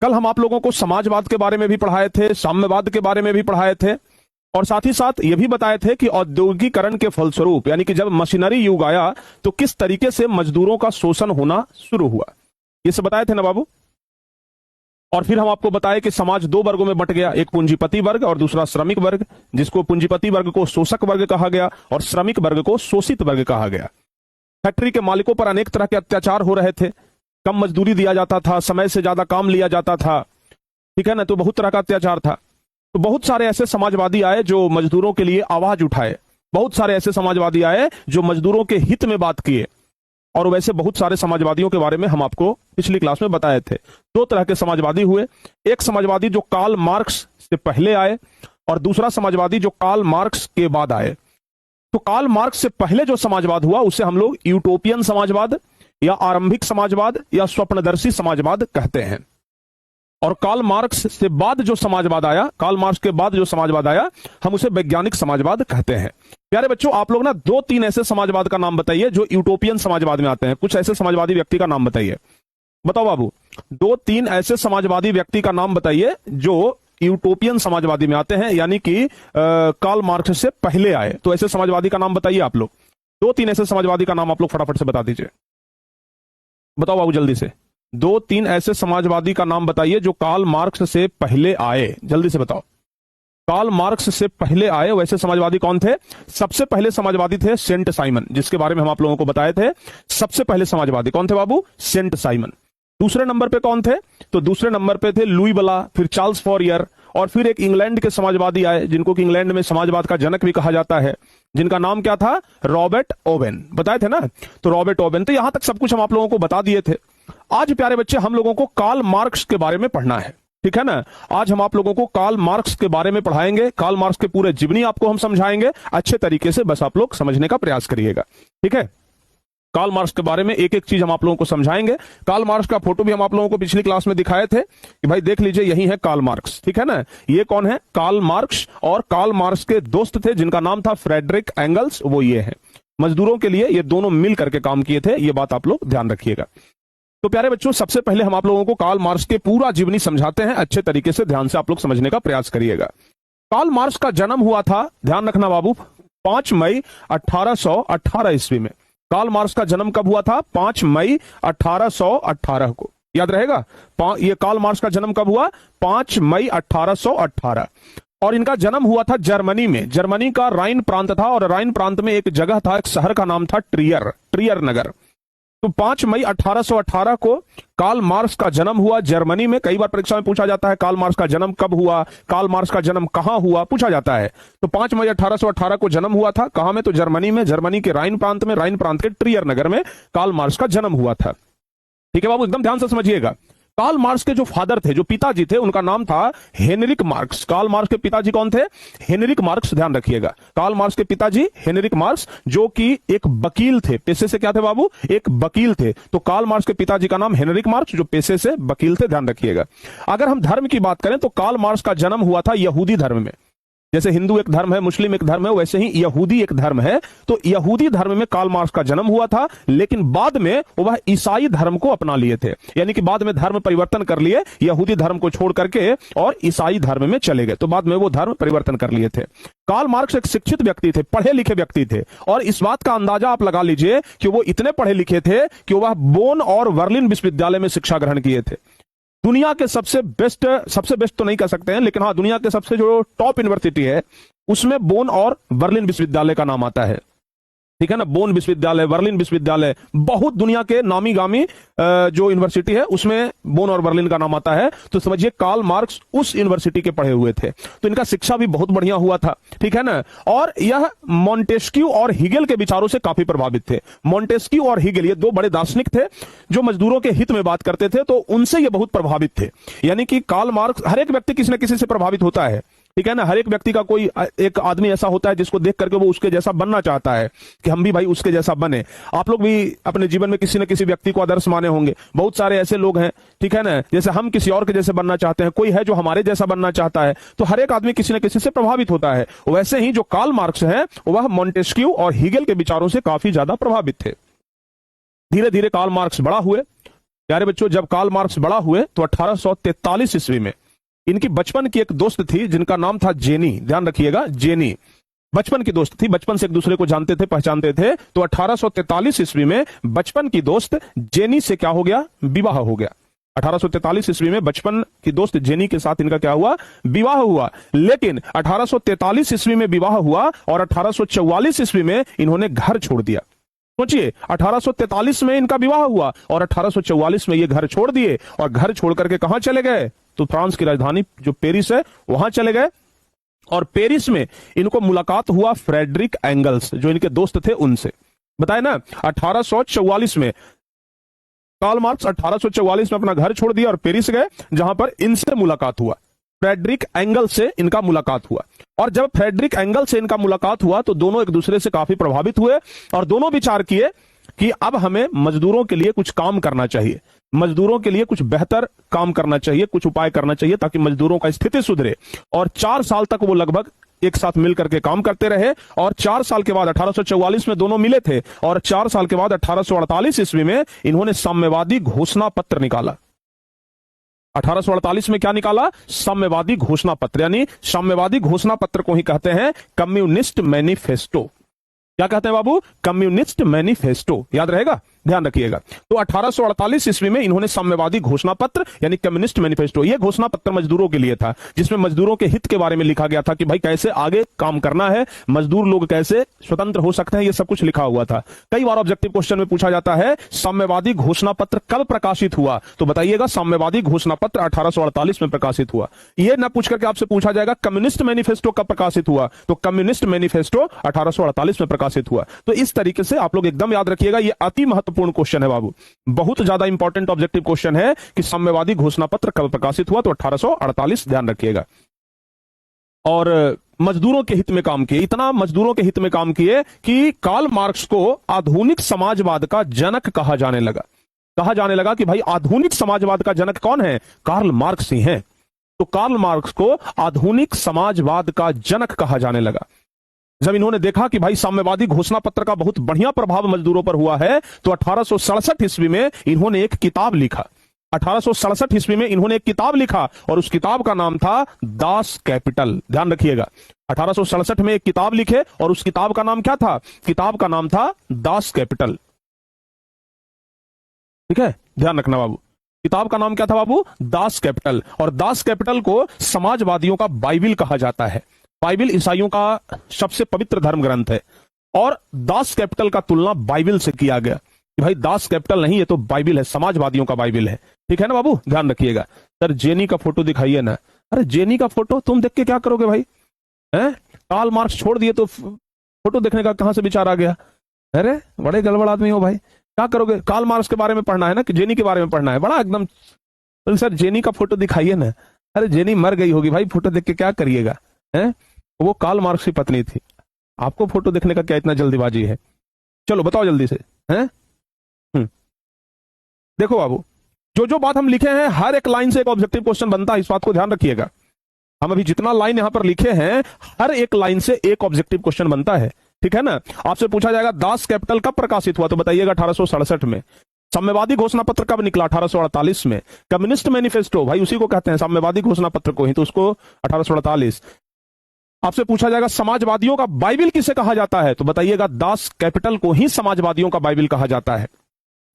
कल हम आप लोगों को समाजवाद के बारे में भी पढ़ाए थे, साम्यवाद के बारे में भी पढ़ाए थे, और साथ ही साथ यह भी बताए थे कि औद्योगिकरण के फलस्वरूप यानी कि जब मशीनरी युग आया तो किस तरीके से मजदूरों का शोषण होना शुरू हुआ। ये सब बताए थे ना बाबू। और फिर हम आपको बताए कि समाज दो वर्गों में बंट गया, एक पूंजीपति वर्ग और दूसरा श्रमिक वर्ग, जिसको पूंजीपति वर्ग को शोषक वर्ग कहा गया और श्रमिक वर्ग को शोषित वर्ग कहा गया। फैक्ट्री के मालिकों पर अनेक तरह के अत्याचार हो रहे थे, कम मजदूरी दिया जाता था, समय से ज्यादा काम लिया जाता था, ठीक है ना, तो बहुत तरह का अत्याचार था। तो बहुत सारे ऐसे समाजवादी आए जो मजदूरों के लिए आवाज उठाए, बहुत सारे ऐसे समाजवादी आए जो मजदूरों के हित में बात किए, और वैसे बहुत सारे समाजवादियों के बारे में हम आपको पिछली क्लास में बताए थे। दो तरह के समाजवादी हुए, एक समाजवादी जो कार्ल मार्क्स से पहले आए और दूसरा समाजवादी जो कार्ल मार्क्स के बाद आए। तो कार्ल मार्क्स से पहले जो समाजवाद हुआ उसे हम लोग यूटोपियन समाजवाद या आरंभिक समाजवाद या स्वप्नदर्शी समाजवाद कहते हैं। और कार्ल मार्क्स से बाद जो समाजवाद आया, कार्ल मार्क्स के बाद जो समाजवाद आया, हम उसे वैज्ञानिक समाजवाद कहते हैं। प्यारे बच्चों, आप लोग ना दो तीन ऐसे समाजवाद का नाम बताइए जो यूटोपियन समाजवाद में आते हैं। कुछ ऐसे समाजवादी व्यक्ति का नाम बताइए, बताओ बाबू। दो तीन ऐसे समाजवादी व्यक्ति का नाम बताइए जो यूटोपियन समाजवादी में आते हैं, यानी कि कार्ल मार्क्स से पहले आए। तो ऐसे समाजवादी का नाम बताइए आप लोग, दो तीन ऐसे समाजवादी का नाम आप लोग फटाफट से बता दीजिए। बताओ बाबू जल्दी से, दो तीन ऐसे समाजवादी का नाम बताइए जो कार्ल मार्क्स से पहले आए, जल्दी से बताओ। कार्ल मार्क्स से पहले आए वैसे समाजवादी कौन थे? सबसे पहले समाजवादी थे सेंट साइमन, जिसके बारे में हम आप लोगों को बताए थे। सबसे पहले समाजवादी कौन थे बाबू? Saint Simon. दूसरे नंबर पे कौन थे? तो दूसरे नंबर पे थे लुई बला, फिर चार्ल्स फॉरियर, और फिर एक इंग्लैंड के समाजवादी आए जिनको कि इंग्लैंड में समाजवाद का जनक भी कहा जाता है, जिनका नाम क्या था? Robert Owen. बताए थे ना, तो रॉबर्ट ओवेन। तो यहां तक सब कुछ हम आप लोगों को बता दिए थे। आज प्यारे बच्चे हम लोगों को कार्ल मार्क्स के बारे में पढ़ना है, ठीक है ना। आज हम आप लोगों को कार्ल मार्क्स के बारे में पढ़ाएंगे, कार्ल मार्क्स के पूरे जीवनी आपको हम समझाएंगे अच्छे तरीके से, बस आप लोग समझने का प्रयास करिएगा, ठीक है। कार्ल मार्क्स के बारे में एक एक चीज हम आप लोगों को समझाएंगे। कार्ल मार्क्स का फोटो भी हम आप लोगों को पिछली क्लास में दिखाए थे कि भाई देख लीजिए, यही है कार्ल मार्क्स, ठीक है ना। ये कौन है? Karl Marx. और कार्ल मार्क्स के दोस्त थे जिनका नाम था फ्रेडरिक एंगल्स, वो ये है। मजदूरों के लिए ये दोनों मिल करके काम किए थे, ये बात आप लोग ध्यान रखिएगा। तो प्यारे बच्चों, सबसे पहले हम आप लोगों को कार्ल मार्क्स के पूरा जीवनी समझाते हैं, अच्छे तरीके से ध्यान से आप लोग समझने का प्रयास करिएगा। कार्ल मार्क्स का जन्म हुआ था, ध्यान रखना बाबू, 5 मई 1818 ईस्वी में। कार्ल मार्क्स का जन्म कब हुआ था? 5 मई 1818 को, याद रहेगा। ये कार्ल मार्क्स का जन्म कब हुआ? 5 मई 1818। और इनका जन्म हुआ था जर्मनी में। जर्मनी का राइन प्रांत था, और राइन प्रांत में एक जगह था, एक शहर का नाम था ट्रियर, ट्रियर नगर। तो 5 मई 1818 को कार्ल मार्क्स का जन्म हुआ जर्मनी में। कई बार परीक्षा में पूछा जाता है कार्ल मार्क्स का जन्म कब हुआ, कार्ल मार्क्स का जन्म कहां हुआ, पूछा जाता है। तो 5 मई 1818 को जन्म हुआ था, कहां में? तो जर्मनी में, जर्मनी के राइन प्रांत में, राइन प्रांत के ट्रियर नगर में कार्ल मार्क्स का जन्म हुआ था, ठीक है बाबू, एकदम ध्यान से समझिएगा। कार्ल मार्क्स के जो फादर थे, जो पिताजी थे, उनका नाम था हेनरिक मार्क्स। कार्ल मार्क्स के पिताजी कौन थे? हेनरिक मार्क्स, ध्यान रखिएगा। कार्ल मार्क्स के पिताजी हेनरिक मार्क्स, जो कि एक वकील थे, पेशे से क्या थे बाबू? एक वकील थे। तो कार्ल मार्क्स के पिताजी का नाम हेनरिक मार्क्स, जो पेशे से वकील थे, ध्यान रखिएगा। अगर हम धर्म की बात करें तो कार्ल मार्क्स का जन्म हुआ था यहूदी धर्म में। जैसे हिंदू एक धर्म है, मुस्लिम एक धर्म है, वैसे ही यहूदी एक धर्म है। तो यहूदी धर्म में कार्ल मार्क्स का जन्म हुआ था, लेकिन बाद में वह ईसाई धर्म को अपना लिए थे, यानी कि बाद में धर्म परिवर्तन कर लिए, यहूदी धर्म को छोड़ करके और ईसाई धर्म में चले गए। तो बाद में वो धर्म परिवर्तन कर लिए थे। कार्ल मार्क्स एक शिक्षित व्यक्ति थे, पढ़े लिखे व्यक्ति थे, और इस बात का अंदाजा आप लगा लीजिए कि वो इतने पढ़े लिखे थे कि वह बोन और बर्लिन विश्वविद्यालय में शिक्षा ग्रहण किए थे। दुनिया के सबसे बेस्ट तो नहीं कह सकते हैं, लेकिन हाँ, दुनिया के सबसे जो टॉप यूनिवर्सिटी है उसमें बोन और बर्लिन विश्वविद्यालय का नाम आता है, ठीक है ना। बोन विश्वविद्यालय, बर्लिन विश्वविद्यालय, बहुत दुनिया के नामी गामी जो यूनिवर्सिटी है उसमें बोन और बर्लिन का नाम आता है। तो समझिए कार्ल मार्क्स उस यूनिवर्सिटी के पढ़े हुए थे, तो इनका शिक्षा भी बहुत बढ़िया हुआ था, ठीक है ना। और यह मॉन्टेस्क्यू और हिगेल के विचारों से काफी प्रभावित थे। मॉन्टेस्क्यू और हिगेल ये दो बड़े दार्शनिक थे जो मजदूरों के हित में बात करते थे, तो उनसे ये बहुत प्रभावित थे। यानी कि कार्ल मार्क्स, हर एक व्यक्ति किसी न किसी से प्रभावित होता है, ठीक है ना। हर एक व्यक्ति का कोई एक आदमी ऐसा होता है जिसको देख करके वो उसके जैसा बनना चाहता है कि हम भी भाई उसके जैसा बने। आप लोग भी अपने जीवन में किसी न किसी व्यक्ति को आदर्श माने होंगे। बहुत सारे ऐसे लोग हैं, ठीक है ना, जैसे हम किसी और के जैसे बनना चाहते हैं, कोई है जो हमारे जैसा बनना चाहता है। तो हर एक आदमी किसी न किसी से प्रभावित होता है। वैसे ही जो कार्ल मार्क्स है वह मॉन्टेस्क्यू और हिगेल के विचारों से काफी ज्यादा प्रभावित थे। धीरे धीरे कार्ल मार्क्स बड़ा हुए प्यारे बच्चों, जब कार्ल मार्क्स बड़ा हुए तो 1843 ईस्वी में इनकी बचपन की एक दोस्त थी जिनका नाम था जेनी। ध्यान रखिएगा, जेनी बचपन की दोस्त थी, बचपन से एक दूसरे को जानते थे, पहचानते थे। तो 1843 ईस्वी में बचपन की दोस्त जेनी से क्या हो गया? विवाह हो गया। 1843 ईस्वी में बचपन की दोस्त जेनी के साथ इनका क्या हुआ? विवाह हुआ। लेकिन 1843 ईस्वी में विवाह हुआ और 1844 ईस्वी में इन्होंने घर छोड़ दिया। सोचिए, 1843 में इनका विवाह हुआ और 1844 में ये घर छोड़ दिए, और घर छोड़ करके कहां चले गए? तो फ्रांस की राजधानी जो पेरिस है वहां चले गए। और पेरिस में इनको मुलाकात हुआ फ्रेडरिक एंगल्स, जो इनके दोस्त थे उनसे। बताए ना, 1844 में कार्ल मार्क्स 1844 में अपना घर छोड़ दिया और पेरिस गए, जहां पर इनसे मुलाकात हुआ, फ्रेडरिक एंगल से इनका मुलाकात हुआ। और जब फ्रेडरिक एंगल से इनका मुलाकात हुआ तो दोनों एक दूसरे से काफी प्रभावित हुए और दोनों विचार किए कि अब हमें मजदूरों के लिए कुछ काम करना चाहिए, मजदूरों के लिए कुछ बेहतर काम करना चाहिए, कुछ उपाय करना चाहिए ताकि मजदूरों का स्थिति सुधरे। और 4 साल तक वो लगभग एक साथ मिलकर के काम करते रहे। और 4 साल के बाद 1844 में दोनों मिले थे और 4 साल के बाद 1848 ईस्वी में इन्होंने साम्यवादी घोषणा पत्र निकाला। 1848 में क्या निकाला? साम्यवादी घोषणा पत्र, यानी साम्यवादी घोषणा पत्र को ही कहते हैं कम्युनिस्ट मैनिफेस्टो। क्या कहते हैं बाबू? Communist manifesto. याद रहेगा, ध्यान रखिएगा। तो 1848 ईस्वी में इन्होंने साम्यवादी घोषणा पत्र यानी कम्युनिस्ट मैनिफेस्टो, यह घोषणा पत्र मजदूरों के लिए था, जिसमें मजदूरों के हित के बारे में लिखा गया था कि भाई कैसे आगे काम करना है, मजदूर लोग कैसे स्वतंत्र हो सकते हैं, यह सब कुछ लिखा हुआ था। कई बार ऑब्जेक्टिव क्वेश्चन में पूछा जाता है साम्यवादी घोषणा पत्र कब प्रकाशित हुआ? तो बताइएगा साम्यवादी घोषणा पत्र 1848 में प्रकाशित हुआ। यह ना पूछ करके आपसे पूछा जाएगा कम्युनिस्ट मैनिफेस्टो कब प्रकाशित हुआ, तो कम्युनिस्ट मैनिफेस्टो 1848 में प्रकाशित हुआ। तो इस तरीके से आप लोग एकदम याद रखिएगा, यह अति महत्वपूर्ण क्वेश्चन है बाबू, बहुत ज्यादा इंपॉर्टेंट ऑब्जेक्टिव क्वेश्चन है कि साम्यवादी घोषणा पत्र कब प्रकाशित हुआ, तो 1848। ध्यान रखिएगा। और मजदूरों के हित में काम किए, इतना मजदूरों के हित में काम किए कि कार्ल मार्क्स को आधुनिक समाजवाद का जनक कहा जाने लगा। कहा जाने लगा कि भाई आधुनिक समाजवाद का जनक कौन है? कार्ल मार्क्स ही हैं। तो कार्ल मार्क्स को आधुनिक समाजवाद का जनक कहा जाने लगा। जब इन्होंने देखा कि भाई साम्यवादी घोषणा पत्र का बहुत बढ़िया प्रभाव मजदूरों पर हुआ है, तो 1867 ईस्वी में इन्होंने एक किताब लिखा। 1867 ईस्वी में इन्होंने एक किताब लिखा और उस किताब का नाम था दास कैपिटल। ध्यान रखिएगा, 1867 में एक किताब लिखे और उस किताब का नाम क्या था? किताब का नाम था दास कैपिटल। ठीक है, ध्यान रखना बाबू, किताब का नाम क्या था बाबू? Das Kapital. और दास कैपिटल को समाजवादियों का बाइबिल कहा जाता है। बाइबिल ईसाइयों का सबसे पवित्र धर्म ग्रंथ है और दास कैपिटल का तुलना बाइबिल से किया गया कि भाई दास कैपिटल नहीं, ये तो बाइबिल है, समाजवादियों का बाइबिल है। ठीक है ना बाबू, ध्यान रखिएगा। सर जेनी का फोटो दिखाइए ना। अरे जेनी का फोटो तुम देख के क्या करोगे भाई? हैं, कार्ल मार्क्स छोड़ दिए तो फोटो देखने का कहां से विचार आ गया? अरे बड़े गड़बड़ आदमी हो भाई, क्या करोगे? कार्ल मार्क्स के बारे में पढ़ना है ना कि जेनी के बारे में पढ़ना है? बड़ा एकदम, तो सर जेनी का फोटो दिखाइए ना। अरे जेनी मर गई होगी भाई, फोटो देख के क्या करिएगा? हैं, वो कार्ल मार्क्स की पत्नी थी, आपको फोटो देखने का क्या इतना जल्दीबाजी है? चलो बताओ जल्दी से। हैं, देखो बाबू, जो जो बात हम लिखे हैं हर एक लाइन से एक ऑब्जेक्टिव क्वेश्चन बनता है, इस बात को ध्यान रखिएगा। हम अभी जितना लाइन यहां पर लिखे हैं हर एक लाइन से एक ऑब्जेक्टिव क्वेश्चन बनता है। ठीक है ना? आपसे पूछा जाएगा दास कैपिटल कब प्रकाशित हुआ, तो बताइएगा 1867 में। साम्यवादी घोषणा पत्र कब निकला? 1848 में। कम्युनिस्ट मैनिफेस्टो, भाई उसी को कहते हैं, साम्यवादी घोषणा पत्र को ही, तो उसको 1848। आपसे पूछा जाएगा समाजवादियों का बाइबिल किसे कहा जाता है, तो बताइएगा दास कैपिटल को ही समाजवादियों का बाइबिल कहा जाता है।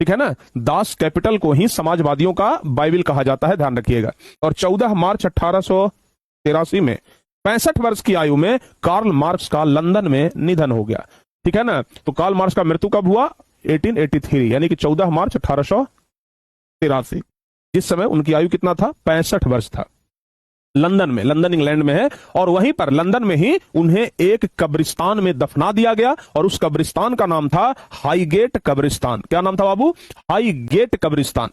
ठीक है ना? दास कैपिटल को ही समाजवादियों का बाइबिल कहा जाता है, ध्यान रखिएगा। और 14 मार्च 1883 में 65 वर्ष की आयु में कार्ल मार्क्स का लंदन में निधन हो गया। ठीक है ना? तो कार्ल मार्क्स का मृत्यु कब हुआ? 1883, यानी कि 14 मार्च 1883। जिस समय उनकी आयु कितना था? 65 वर्ष था। लंदन में, लंदन इंग्लैंड में है, और वहीं पर लंदन में ही उन्हें एक कब्रिस्तान में दफना दिया गया और उस कब्रिस्तान का नाम था हाईगेट कब्रिस्तान। क्या नाम था बाबू? हाईगेट कब्रिस्तान।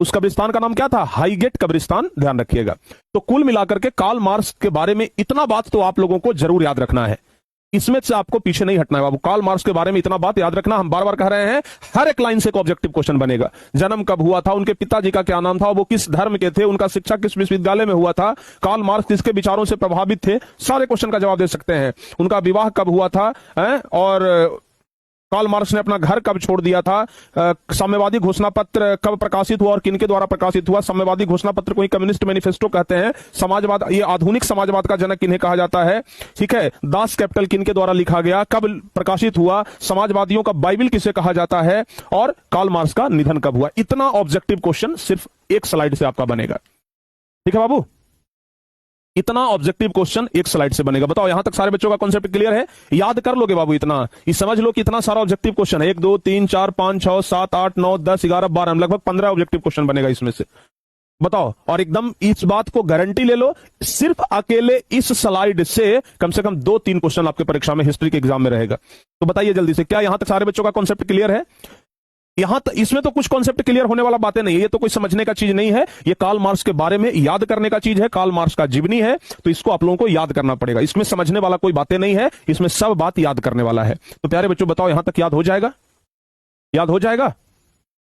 उस कब्रिस्तान का नाम क्या था? हाईगेट कब्रिस्तान। ध्यान रखिएगा। तो कुल मिलाकर के कार्ल मार्क्स के बारे में इतना बात तो आप लोगों को जरूर याद रखना है, इसमें से आपको पीछे नहीं हटना है बाबू। कार्ल मार्क्स के बारे में इतना बात याद रखना, हम बार बार कह रहे हैं, हर एक लाइन से एक ऑब्जेक्टिव क्वेश्चन बनेगा। जन्म कब हुआ था, उनके पिताजी का क्या नाम था, वो किस धर्म के थे, उनका शिक्षा किस विश्वविद्यालय में हुआ था, कार्ल मार्क्स किसके विचारों से प्रभावित थे, सारे क्वेश्चन का जवाब दे सकते हैं। उनका विवाह कब हुआ था, और कार्ल मार्क्स ने अपना घर कब छोड़ दिया था, साम्यवादी घोषणा पत्र कब प्रकाशित हुआ और किनके द्वारा प्रकाशित हुआ। साम्यवादी घोषणा पत्र को ही कम्युनिस्ट मैनिफेस्टो कहते हैं। समाजवाद, ये आधुनिक समाजवाद का जनक किन्हें कहा जाता है, ठीक है। दास कैपिटल किनके द्वारा लिखा गया, कब प्रकाशित हुआ, समाजवादियों का बाइबल किसे कहा जाता है, और कार्ल मार्क्स का निधन कब हुआ। इतना ऑब्जेक्टिव क्वेश्चन सिर्फ एक स्लाइड से आपका बनेगा, ठीक है बाबू। इतना ऑब्जेक्टिव क्वेश्चन एक स्लाइड से बनेगा। बताओ यहां तक सारे बच्चों का कॉन्सेप्ट क्लियर है? याद कर लोगे बाबू इतना, ये समझ लो कि इतना सारा ऑब्जेक्टिव क्वेश्चन है। 1 2 3 4 5 6 7 8 9 10 11 12 लगभग 15 ऑब्जेक्टिव क्वेश्चन बनेगा इसमें से। बताओ, और एकदम इस बात को गारंटी ले लो, सिर्फ अकेले इस स्लाइड से कम 2-3 क्वेश्चन आपके परीक्षा में, हिस्ट्री के एग्जाम में रहेगा। तो बताइए जल्दी से, क्या यहां तक सारे बच्चों का कॉन्सेप्ट क्लियर है? यहां इसमें तो कुछ कॉन्सेप्ट क्लियर होने वाला बातें नहीं है, ये तो कोई समझने का चीज नहीं है, ये कार्ल मार्क्स के बारे में याद करने का चीज है। कार्ल मार्क्स का जीवनी है, तो इसको आप लोगों को याद करना पड़ेगा। इसमें समझने वाला कोई बातें नहीं है, इसमें सब बात याद करने वाला है। तो प्यारे बच्चों बताओ, यहां तक याद हो जाएगा? याद हो जाएगा?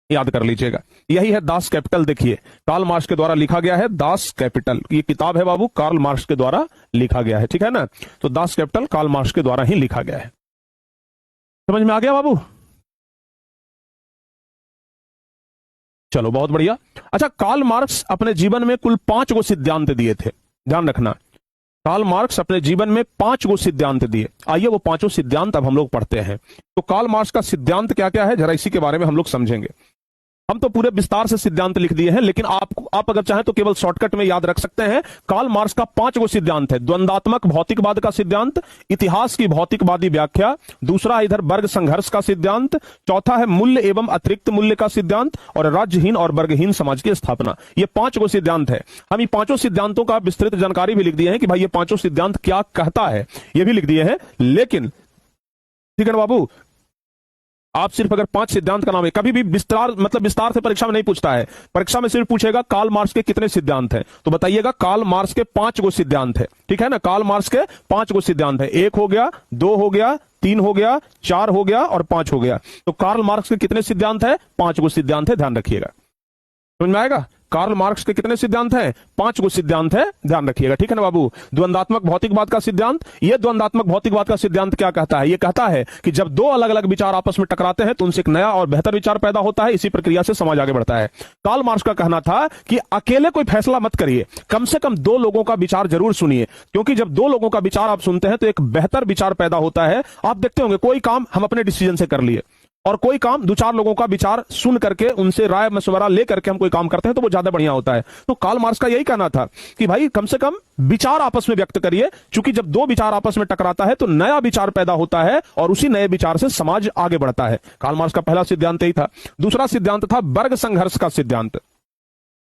याद कर लीजिएगा। यही है दास कैपिटल। देखिए, कार्ल मार्क्स के द्वारा लिखा गया है दास कैपिटल। ये किताब है बाबू, कार्ल मार्क्स के द्वारा लिखा गया है, ठीक है ना। तो दास कैपिटल कार्ल मार्क्स के द्वारा ही लिखा गया है। समझ में आ गया बाबू? चलो बहुत बढ़िया। अच्छा, कार्ल मार्क्स अपने जीवन में कुल 5 गो सिद्धांत दिए थे, ध्यान रखना। कार्ल मार्क्स अपने जीवन में 5 गो सिद्धांत दिए। आइए वो 5 सिद्धांत अब हम लोग पढ़ते हैं। तो कार्ल मार्क्स का सिद्धांत क्या क्या है, जरा इसी के बारे में हम लोग समझेंगे। हम तो पूरे विस्तार से सिद्धांत लिख दिए हैं, लेकिन आप अगर चाहें तो केवल शॉर्टकट में याद रख सकते हैं। कार्ल मार्क्स का 5 गो सिद्धांत है। द्वंदात्मक भौतिकवाद का सिद्धांत, इतिहास की भौतिकवादी व्याख्या, दूसरा इधर वर्ग संघर्ष का सिद्धांत, चौथा है मूल्य एवं अतिरिक्त मूल्य का सिद्धांत, और राज्यहीन और वर्गहीन समाज की स्थापना। ये 5 गो सिद्धांत है। हम ये 5 सिद्धांतों का विस्तृत जानकारी भी लिख दिए हैं कि भाई ये 5 सिद्धांत क्या कहता है, ये भी लिख दिए हैं। लेकिन ठीक है ना बाबू, आप सिर्फ अगर 5 सिद्धांत का नाम है, कभी भी विस्तार से परीक्षा में नहीं पूछता है। परीक्षा में सिर्फ पूछेगा कार्ल मार्क्स के कितने सिद्धांत हैं, तो बताइएगा कार्ल मार्क्स के 5 गो सिद्धांत है, ठीक है ना। कार्ल मार्क्स के 5 गो सिद्धांत है। 1 हो गया, 2 हो गया, 3 हो गया, 4 हो गया और 5 हो गया। तो कार्ल मार्क्स के कितने सिद्धांत है? 5 गो सिद्धांत है, ध्यान रखिएगा। समझ में आएगा? कार्ल मार्क्स के कितने सिद्धांत हैं? 5 गो सिद्धांत है, ध्यान रखिएगा, ठीक है ना बाबू। द्वंदात्मक भौतिकवाद का सिद्धांत, ये द्वंदात्मक भौतिकवाद का सिद्धांत क्या कहता है? ये कहता है कि जब 2 अलग अलग विचार आपस में टकराते हैं तो उनसे एक नया और बेहतर विचार पैदा होता है, इसी प्रक्रिया से समाज आगे बढ़ता है। कार्ल मार्क्स का कहना था कि अकेले कोई फैसला मत करिए, कम से कम 2 लोगों का विचार जरूर सुनिए, क्योंकि जब 2 लोगों का विचार आप सुनते हैं तो एक बेहतर विचार पैदा होता है। आप देखते होंगे कोई काम हम अपने डिसीजन से कर लिए, और कोई काम 2-4 लोगों का विचार सुन करके, उनसे राय मशवरा लेकर के हम कोई काम करते हैं तो वो ज्यादा बढ़िया होता है। तो कार्ल मार्क्स का यही कहना था कि भाई कम से कम विचार आपस में व्यक्त करिए, क्योंकि जब 2 विचार आपस में टकराता है तो नया विचार पैदा होता है और उसी नए विचार से समाज आगे बढ़ता है। कार्ल मार्क्स का पहला सिद्धांत यही था। दूसरा सिद्धांत था वर्ग संघर्ष का सिद्धांत।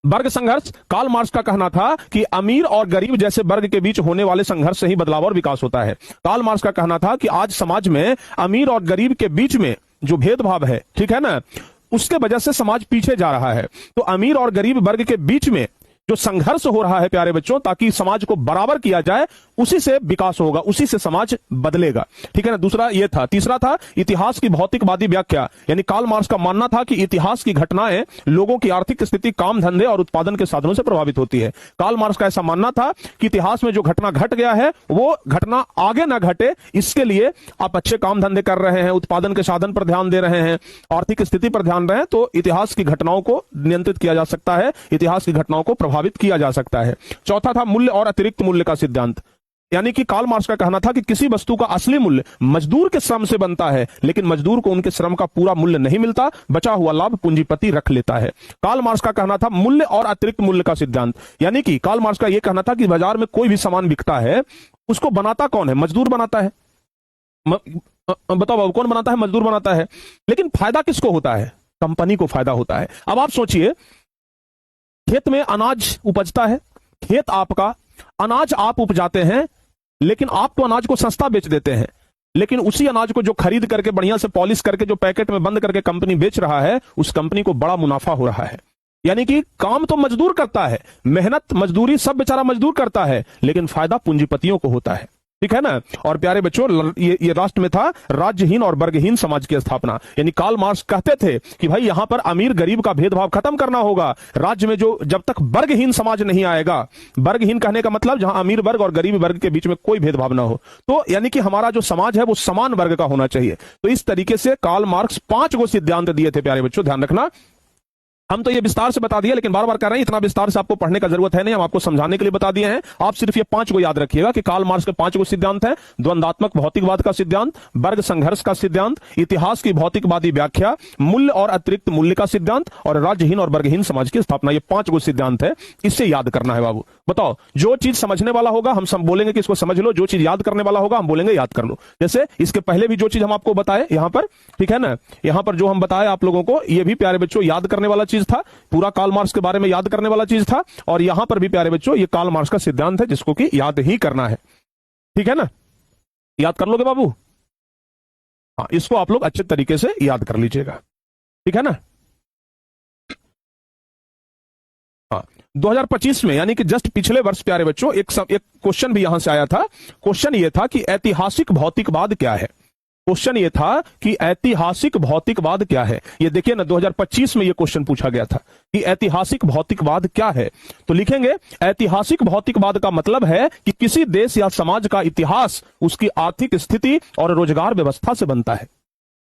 वर्ग संघर्ष, कार्ल मार्क्स का कहना था कि अमीर और गरीब जैसे वर्ग के बीच होने वाले संघर्ष से ही बदलाव और विकास होता है। कार्ल मार्क्स का कहना था कि आज समाज में अमीर और गरीब के बीच में जो भेदभाव है, ठीक है ना, उसके वजह से समाज पीछे जा रहा है। तो अमीर और गरीब वर्ग के बीच में जो संघर्ष हो रहा है प्यारे बच्चों, ताकि समाज को बराबर किया जाए, उसी से विकास होगा, उसी से समाज बदलेगा, ठीक है ना। दूसरा ये था। तीसरा था इतिहास की भौतिकवादी व्याख्या, यानी कार्ल मार्क्स का मानना था कि इतिहास की घटनाएं लोगों की आर्थिक स्थिति, काम धंधे और उत्पादन के साधनों से प्रभावित होती है। कार्ल मार्क्स का ऐसा मानना था कि इतिहास में जो घटना घट गया है वो घटना आगे ना घटे, इसके लिए आप अच्छे काम धंधे कर रहे हैं, उत्पादन के साधन पर ध्यान दे रहे हैं, आर्थिक स्थिति पर ध्यान रहे हैं, तो इतिहास की घटनाओं को नियंत्रित किया जा सकता है, इतिहास की घटनाओं को प्रभावित किया जा सकता है। चौथा था मूल्य और अतिरिक्त मूल्य का सिद्धांत, यानी कि कार्ल मार्क्स का कहना था कि किसी वस्तु का असली मूल्य मजदूर के श्रम से बनता है, लेकिन मजदूर को उनके श्रम का पूरा मूल्य नहीं मिलता, बचा हुआ लाभ पूंजीपति रख लेता है। कार्ल मार्क्स का कहना था मूल्य और अतिरिक्त मूल्य का सिद्धांत, यानी कि कार्ल मार्क्स का यह कहना था कि बाजार में कोई भी सामान बिकता है, उसको बनाता कौन है? मजदूर बनाता है। बताओ बाबू, कौन बनाता है? मजदूर बनाता है। लेकिन फायदा किसको होता है? कंपनी को फायदा होता है। अब आप सोचिए, खेत में अनाज उपजता है, खेत आपका, अनाज आप उपजाते हैं, लेकिन आप तो अनाज को सस्ता बेच देते हैं, लेकिन उसी अनाज को जो खरीद करके बढ़िया से पॉलिश करके जो पैकेट में बंद करके कंपनी बेच रहा है, उस कंपनी को बड़ा मुनाफा हो रहा है। यानी कि काम तो मजदूर करता है, मेहनत मजदूरी सब बेचारा मजदूर करता है, लेकिन फायदा पूंजीपतियों को होता है। ठीक है ना। और प्यारे बच्चों, ये राष्ट्र में था राज्यहीन और वर्गहीन समाज की स्थापना। यानी कार्ल मार्क्स कहते थे कि भाई यहां पर अमीर गरीब का भेदभाव खत्म करना होगा। राज्य में जो जब तक वर्गहीन समाज नहीं आएगा, वर्गहीन कहने का मतलब जहां अमीर वर्ग और गरीब वर्ग के बीच में कोई भेदभाव ना हो, तो यानी कि हमारा जो समाज है वो समान वर्ग का होना चाहिए। तो इस तरीके से कार्ल मार्क्स 5 गो सिद्धांत दिए थे प्यारे बच्चों, ध्यान रखना। हम तो ये विस्तार से बता दिया, लेकिन बार बार कह रहे हैं इतना विस्तार से आपको पढ़ने का जरूरत है नहीं, हम आपको समझाने के लिए बता दिए हैं। आप सिर्फ ये 5 को याद रखिएगा कि कार्ल मार्क्स के 5 को सिद्धांत हैं। द्वंद्वात्मक भौतिकवाद का सिद्धांत, वर्ग संघर्ष का सिद्धांत, इतिहास की भौतिकवादी व्याख्या, मूल्य और अतिरिक्त मूल्य का सिद्धांत और राज्यहीन और वर्गहीन समाज की स्थापना। ये 5 गो सिद्धांत है, इससे याद करना है बाबू। बताओ, जो चीज समझने वाला होगा हम सब बोलेंगे कि इसको समझ लो, जो चीज याद करने वाला होगा हम बोलेंगे याद कर लो। जैसे इसके पहले भी जो चीज हम आपको बताए यहां पर, ठीक है ना, यहां पर जो हम बताए आप लोगों को, ये भी प्यारे बच्चों याद करने वाला चीज था, पूरा कार्ल मार्क्स के बारे में याद करने वाला चीज था। और यहां पर भी प्यारे बच्चों ये कार्ल मार्क्स का सिद्धांत है जिसको कि याद ही करना है, ठीक है ना। याद कर लोगे बाबू? हाँ, इसको आप लोग अच्छे तरीके से याद कर लीजिएगा, ठीक है ना। हाँ, 2025 में यानी कि जस्ट पिछले वर्ष प्यारे बच्चों एक क्वेश्चन भी यहां से आया था। क्वेश्चन ये था कि ऐतिहासिक भौतिकवाद क्या है। क्वेश्चन ये था कि ऐतिहासिक भौतिकवाद क्या है। ये देखिए ना, 2025 में ये क्वेश्चन पूछा गया था कि ऐतिहासिक भौतिकवाद क्या है। तो लिखेंगे ऐतिहासिक भौतिकवाद का मतलब है कि किसी देश या समाज का इतिहास उसकी आर्थिक स्थिति और रोजगार व्यवस्था से बनता है।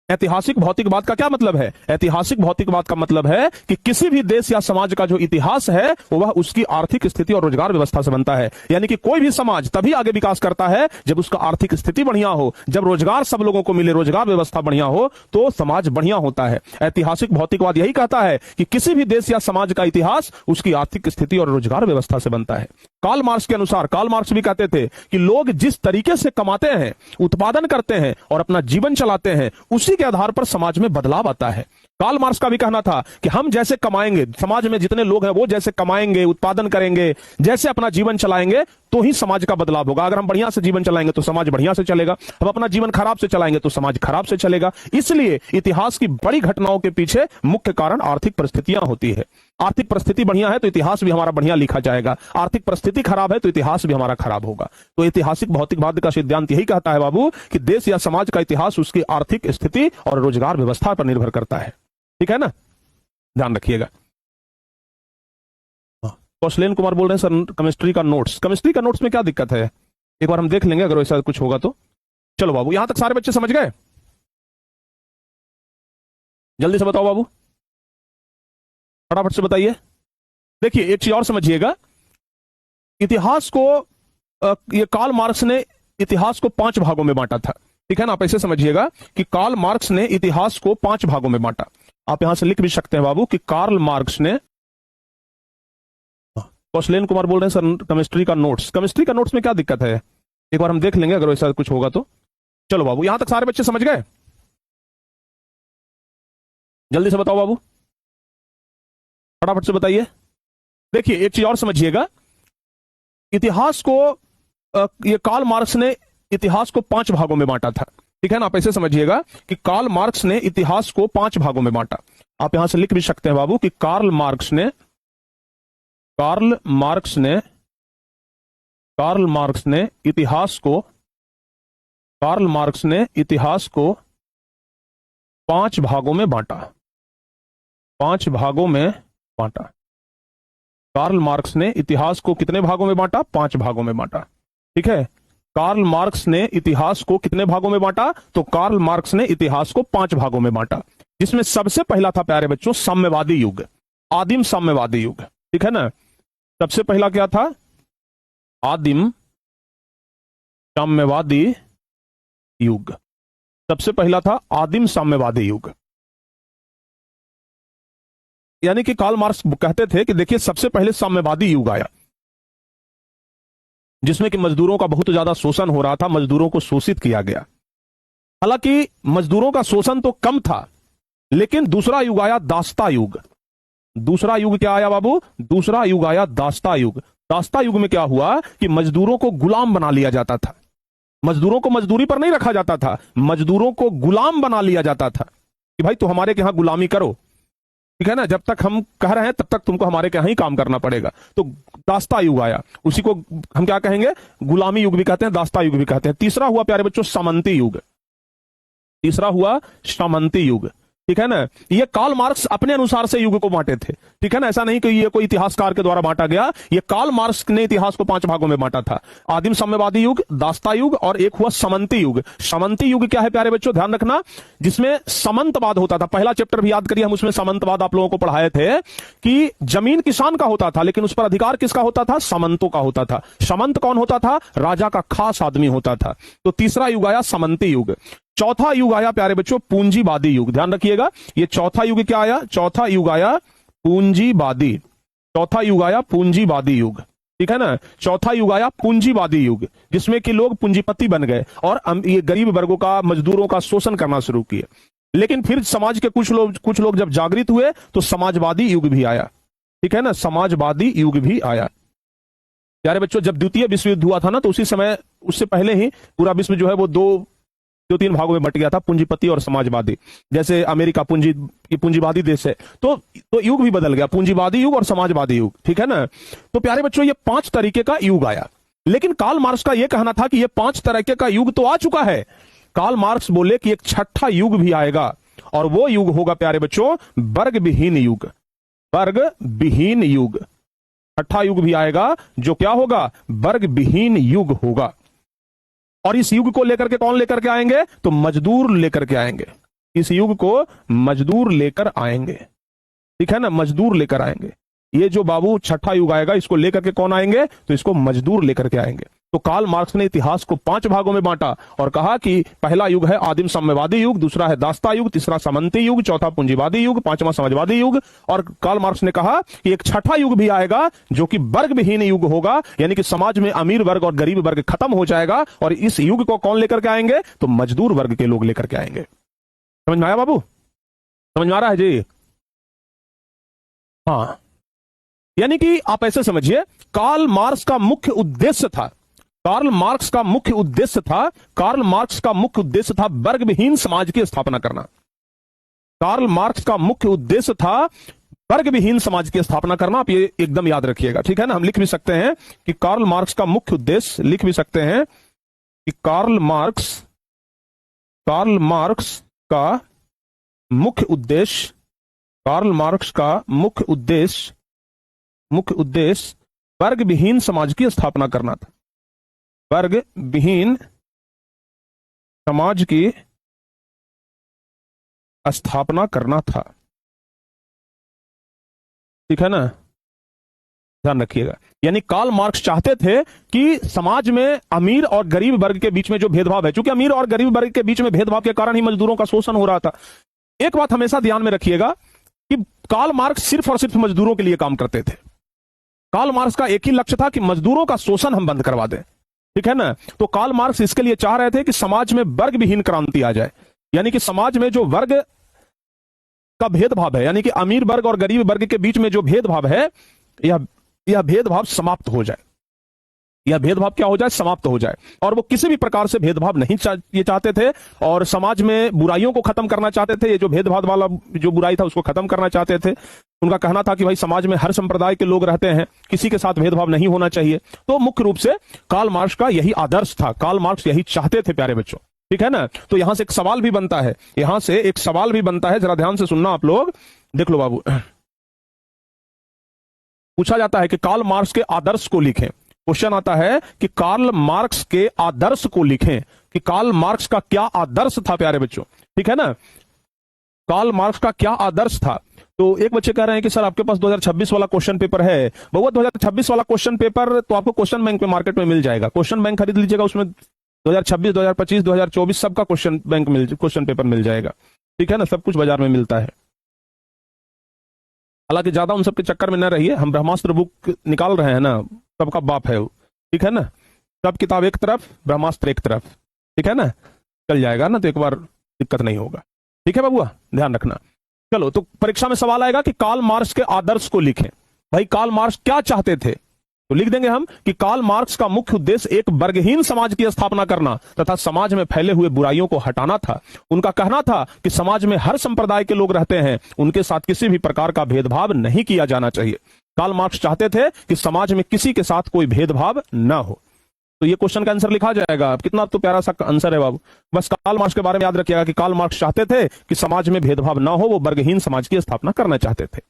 ऐतिहासिक भौतिकवाद का क्या मतलब है? ऐतिहासिक भौतिकवाद का मतलब है कि किसी भी देश या समाज का जो इतिहास है वह उसकी आर्थिक स्थिति और रोजगार व्यवस्था से बनता है। यानी कि कोई भी समाज तभी आगे विकास करता है जब उसका आर्थिक स्थिति बढ़िया हो, जब रोजगार सब लोगों को मिले, रोजगार व्यवस्था बढ़िया हो, तो समाज बढ़िया होता है। ऐतिहासिक भौतिकवाद यही कहता है कि किसी भी देश या समाज का इतिहास उसकी आर्थिक स्थिति और रोजगार व्यवस्था से बनता है। कार्ल मार्क्स के अनुसार, कार्ल मार्क्स भी कहते थे कि लोग जिस तरीके से कमाते हैं, उत्पादन करते हैं और अपना जीवन चलाते हैं, उसी के आधार पर समाज में बदलाव आता है। कार्ल मार्क्स का भी कहना था कि हम जैसे कमाएंगे, समाज में जितने लोग हैं वो जैसे कमाएंगे, उत्पादन करेंगे, जैसे अपना जीवन चलाएंगे, तो ही समाज का बदलाव होगा। अगर हम बढ़िया से जीवन चलाएंगे तो समाज बढ़िया से चलेगा, हम अपना जीवन खराब से चलाएंगे तो समाज खराब से चलेगा। इसलिए इतिहास की बड़ी घटनाओं के पीछे मुख्य कारण आर्थिक परिस्थितियां होती है। आर्थिक परिस्थिति बढ़िया है तो इतिहास भी हमारा बढ़िया लिखा जाएगा, आर्थिक परिस्थिति खराब है तो इतिहास भी हमारा खराब होगा। तो ऐतिहासिक भौतिकवाद का सिद्धांत यही कहता है बाबू कि देश या समाज का इतिहास उसकी आर्थिक स्थिति और रोजगार व्यवस्था पर निर्भर करता है, ठीक है ना, ध्यान रखिएगा। कौशलेन कुमार बोल रहे हैं सर केमिस्ट्री का नोट्स। केमिस्ट्री का नोट्स में क्या दिक्कत है, एक बार हम देख लेंगे अगर ऐसा कुछ होगा तो। चलो बाबू, यहां तक सारे बच्चे समझ गए? जल्दी से बताओ बाबू, फटाफट से बताइए। देखिए एक चीज और समझिएगा, इतिहास को ये कार्ल मार्क्स ने इतिहास को 5 भागों में बांटा था, ठीक है ना। आप ऐसे समझिएगा कि कार्ल मार्क्स ने इतिहास को 5 भागों में बांटा। आप यहां से लिख भी सकते हैं बाबू कि कार्ल मार्क्स ने, कौशलेन कुमार बोल रहे हैं सर केमिस्ट्री का नोट्स। केमिस्ट्री का नोट्स में क्या दिक्कत है, एक बार हम देख लेंगे अगर ऐसा कुछ होगा तो। चलो बाबू, यहां तक सारे बच्चे समझ गए? जल्दी से बताओ बाबू, फटाफट से बताइए। देखिए एक चीज और समझिएगा, इतिहास को ये कार्ल मार्क्स ने इतिहास को 5 भागों में बांटा था, ठीक है ना। आप ऐसे समझिएगा कि कार्ल मार्क्स ने इतिहास को 5 भागों में बांटा। आप यहां से लिख भी सकते हैं बाबू कि कार्ल मार्क्स ने इतिहास को 5 भागों में बांटा। 5 भागों में बांटा। कार्ल मार्क्स ने इतिहास को कितने भागों में बांटा? 5 भागों में बांटा, ठीक है। कार्ल मार्क्स ने इतिहास को कितने भागों में बांटा? तो कार्ल मार्क्स ने इतिहास को 5 भागों में बांटा, जिसमें सबसे पहला था प्यारे बच्चों साम्यवादी युग, आदिम साम्यवादी युग, ठीक है ना। सबसे पहला क्या था? आदिम साम्यवादी युग। सबसे पहला था आदिम साम्यवादी युग। यानी कि कार्ल मार्क्स कहते थे कि देखिए सबसे पहले साम्यवादी युग आया, जिसमें कि मजदूरों का बहुत ज्यादा शोषण हो रहा था, मजदूरों को शोषित किया गया। हालांकि मजदूरों का शोषण तो कम था, लेकिन दूसरा युग आया दास्ता युग। दूसरा युग क्या आया बाबू? दूसरा युग आया दास्ता युग। दास्ता युग में क्या हुआ कि मजदूरों को गुलाम बना लिया जाता था। मजदूरों को मजदूरी पर नहीं रखा जाता था, मजदूरों को गुलाम बना लिया जाता था कि भाई तू हमारे यहां गुलामी करो। ठीक है ना, जब तक हम कह रहे हैं तब तक तुमको हमारे के यहाँ ही काम करना पड़ेगा। तो दास्ता युग आया, उसी को हम क्या कहेंगे, गुलामी युग भी कहते हैं, दास्ता युग भी कहते हैं। तीसरा हुआ प्यारे बच्चों सामंती युग, तीसरा हुआ सामंती युग। ठीक है ना, ये कार्ल मार्क्स अपने अनुसार से युग को बांटे थे। ठीक है ना, ऐसा नहीं कि ये कोई इतिहासकार के द्वारा बांटा गया, ये कार्ल मार्क्स ने इतिहास को 5 भागों में बांटा था। आदिम साम्यवादी युग, दास्ता युग और एक हुआ समंती युग। समंती युग क्या है प्यारे बच्चों, ध्यान रखना, जिसमें समंतवाद होता था। पहला चैप्टर भी याद करिए, हम उसमें समंतवाद आप लोगों को पढ़ाए थे कि जमीन किसान का होता था, लेकिन उस पर अधिकार किसका होता था, सामंतों का होता था। सामंत कौन होता था, राजा का खास आदमी होता था। तो तीसरा युग आया समंती युग। चौथा युग आया प्यारे बच्चों पूंजीवादी युग। ध्यान रखिएगा, ये चौथा युग क्या आया, चौथा युग आया पूंजीवादी, चौथा युग आया पूंजीवादी युग। ठीक है ना, चौथा युग आया पूंजीवादी युग, जिसमें कि लोग पूंजीपति बन गए और ये गरीब वर्गों का, मजदूरों का शोषण करना शुरू किए। लेकिन फिर समाज के कुछ लोग जब जागृत हुए तो समाजवादी युग भी आया। ठीक है ना, समाजवादी युग भी आया। प्यारे बच्चों, जब द्वितीय विश्व युद्ध हुआ था ना, तो उसी समय, उससे पहले ही पूरा विश्व जो है वो दो 3 भागों में बट गया था, पूंजीपति और समाजवादी। जैसे अमेरिका पूंजीवादी देश है, तो युग भी बदल गया, पूंजीवादी युग और समाजवादी युग। ठीक है ना, तो प्यारे बच्चों ये 5 तरीके का युग आया। लेकिन कार्ल मार्क्स का यह कहना था कि ये 5 तरीके का युग तो आ चुका है। कार्ल मार्क्स बोले कि एक छठा युग भी आएगा, और वो युग होगा प्यारे बच्चों वर्ग विहीन युग। वर्ग विहीन युग, छठा युग भी आएगा जो क्या होगा, वर्ग विहीन युग होगा। और इस युग को लेकर के कौन लेकर के आएंगे, तो मजदूर लेकर के आएंगे। इस युग को मजदूर लेकर आएंगे। ठीक है ना, मजदूर लेकर आएंगे। ये जो बाबू छठा युग आएगा, इसको लेकर के कौन आएंगे, तो इसको मजदूर लेकर के आएंगे। तो कार्ल मार्क्स ने इतिहास को 5 भागों में बांटा और कहा कि पहला युग है आदिम साम्यवादी युग, दूसरा है दास्ता युग, तीसरा सामंती युग, चौथा पूंजीवादी युग, 5वां समाजवादी युग। और कार्ल मार्क्स ने कहा कि एक छठा युग भी आएगा जो कि वर्ग विहीन युग होगा, यानी कि समाज में अमीर वर्ग और गरीब वर्ग खत्म हो जाएगा। और इस युग को कौन लेकर के आएंगे, तो मजदूर वर्ग के लोग लेकर के आएंगे। समझ में आया बाबू, समझ में आ रहा है जी? हाँ, यानी कि आप ऐसे समझिए, कार्ल मार्क्स का मुख्य उद्देश्य था, कार्ल मार्क्स का मुख्य उद्देश्य था, कार्ल मार्क्स का मुख्य उद्देश्य था वर्ग विहीन समाज की स्थापना करना। कार्ल मार्क्स का मुख्य उद्देश्य था वर्ग विहीन समाज की स्थापना करना। आप ये एकदम याद रखिएगा। ठीक है ना, हम लिख भी सकते हैं कि कार्ल मार्क्स का मुख्य उद्देश्य, लिख भी सकते हैं कि कार्ल मार्क्स का मुख्य उद्देश्य, कार्ल मार्क्स का मुख्य उद्देश्य वर्ग विहीन समाज की स्थापना करना था। वर्ग विहीन समाज की स्थापना करना था। ठीक है ना, ध्यान रखिएगा। यानी कार्ल मार्क्स चाहते थे कि समाज में अमीर और गरीब वर्ग के बीच में जो भेदभाव है, क्योंकि अमीर और गरीब वर्ग के बीच में भेदभाव के कारण ही मजदूरों का शोषण हो रहा था। एक बात हमेशा ध्यान में रखिएगा कि कार्ल मार्क्स सिर्फ और सिर्फ मजदूरों के लिए काम करते थे। कार्ल मार्क्स का एक ही लक्ष्य था कि मजदूरों का शोषण हम बंद करवा दें। ठीक है ना, तो कार्ल मार्क्स इसके लिए चाह रहे थे कि समाज में वर्ग विहीन क्रांति आ जाए, यानी कि समाज में जो वर्ग का भेदभाव है, यानी कि अमीर वर्ग और गरीब वर्ग के बीच में जो भेदभाव है, यह भेदभाव समाप्त हो जाए। यह भेदभाव क्या हो जाए, समाप्त हो जाए। और वो किसी भी प्रकार से भेदभाव नहीं ये चाहते थे, और समाज में बुराइयों को खत्म करना चाहते थे। ये जो भेदभाव वाला जो बुराई था उसको खत्म करना चाहते थे। उनका कहना था कि भाई समाज में हर संप्रदाय के लोग रहते हैं, किसी के साथ भेदभाव नहीं होना चाहिए। तो मुख्य रूप से कार्ल मार्क्स का यही आदर्श था, कार्ल मार्क्स यही चाहते थे प्यारे बच्चों। ठीक है ना, तो यहां से एक सवाल भी बनता है, यहां से एक सवाल भी बनता है, जरा ध्यान से सुनना आप लोग। देख लो बाबू, पूछा जाता है कि कार्ल मार्क्स के आदर्श को लिखें। क्वेश्चन आता है कि कार्ल मार्क्स के आदर्श को लिखें, कि कार्ल मार्क्स का क्या आदर्श था प्यारे बच्चों। ठीक है ना, कार्ल मार्क्स का क्या आदर्श था। तो एक बच्चे कह रहे हैं कि सर आपके पास 2026 वाला क्वेश्चन पेपर है। बहुत 2026 वाला क्वेश्चन पेपर तो आपको क्वेश्चन बैंक में मार्केट में मिल जाएगा। क्वेश्चन बैंक खरीद लीजिएगा, उसमें 2026, 2025, 2024 सबका क्वेश्चन पेपर मिल जाएगा। ठीक है ना, सब कुछ बाजार में मिलता है। हालांकि ज्यादा उन सबके चक्कर में न रहिए, हम ब्रह्मास्त्र बुक निकाल रहे हैं ना, सबका बाप है वो। ठीक है ना, सब किताब एक तरफ, ब्रह्मास्त्र एक तरफ। ठीक है ना, चल जाएगा ना, तो एक बार दिक्कत नहीं होगा। ठीक है बाबुआ, ध्यान रखना। चलो, तो परीक्षा में सवाल आएगा कि कार्ल मार्क्स के आदर्श को लिखें। भाई कार्ल मार्क्स क्या चाहते थे, तो लिख देंगे हम कि कार्ल मार्क्स का मुख्य उद्देश्य एक वर्गहीन समाज की स्थापना करना तथा समाज में फैले हुए बुराइयों को हटाना था। उनका कहना था कि समाज में हर संप्रदाय के लोग रहते हैं, उनके साथ किसी भी प्रकार का भेदभाव नहीं किया जाना चाहिए। कार्ल मार्क्स चाहते थे कि समाज में किसी के साथ कोई भेदभाव न हो। तो ये क्वेश्चन का आंसर लिखा जाएगा। कितना तो प्यारा सा आंसर है बाबू। बस कार्ल मार्क्स के बारे में याद रखिएगा कि कार्ल मार्क्स चाहते थे कि समाज में भेदभाव ना हो, वो वर्गहीन समाज की स्थापना करना चाहते थे।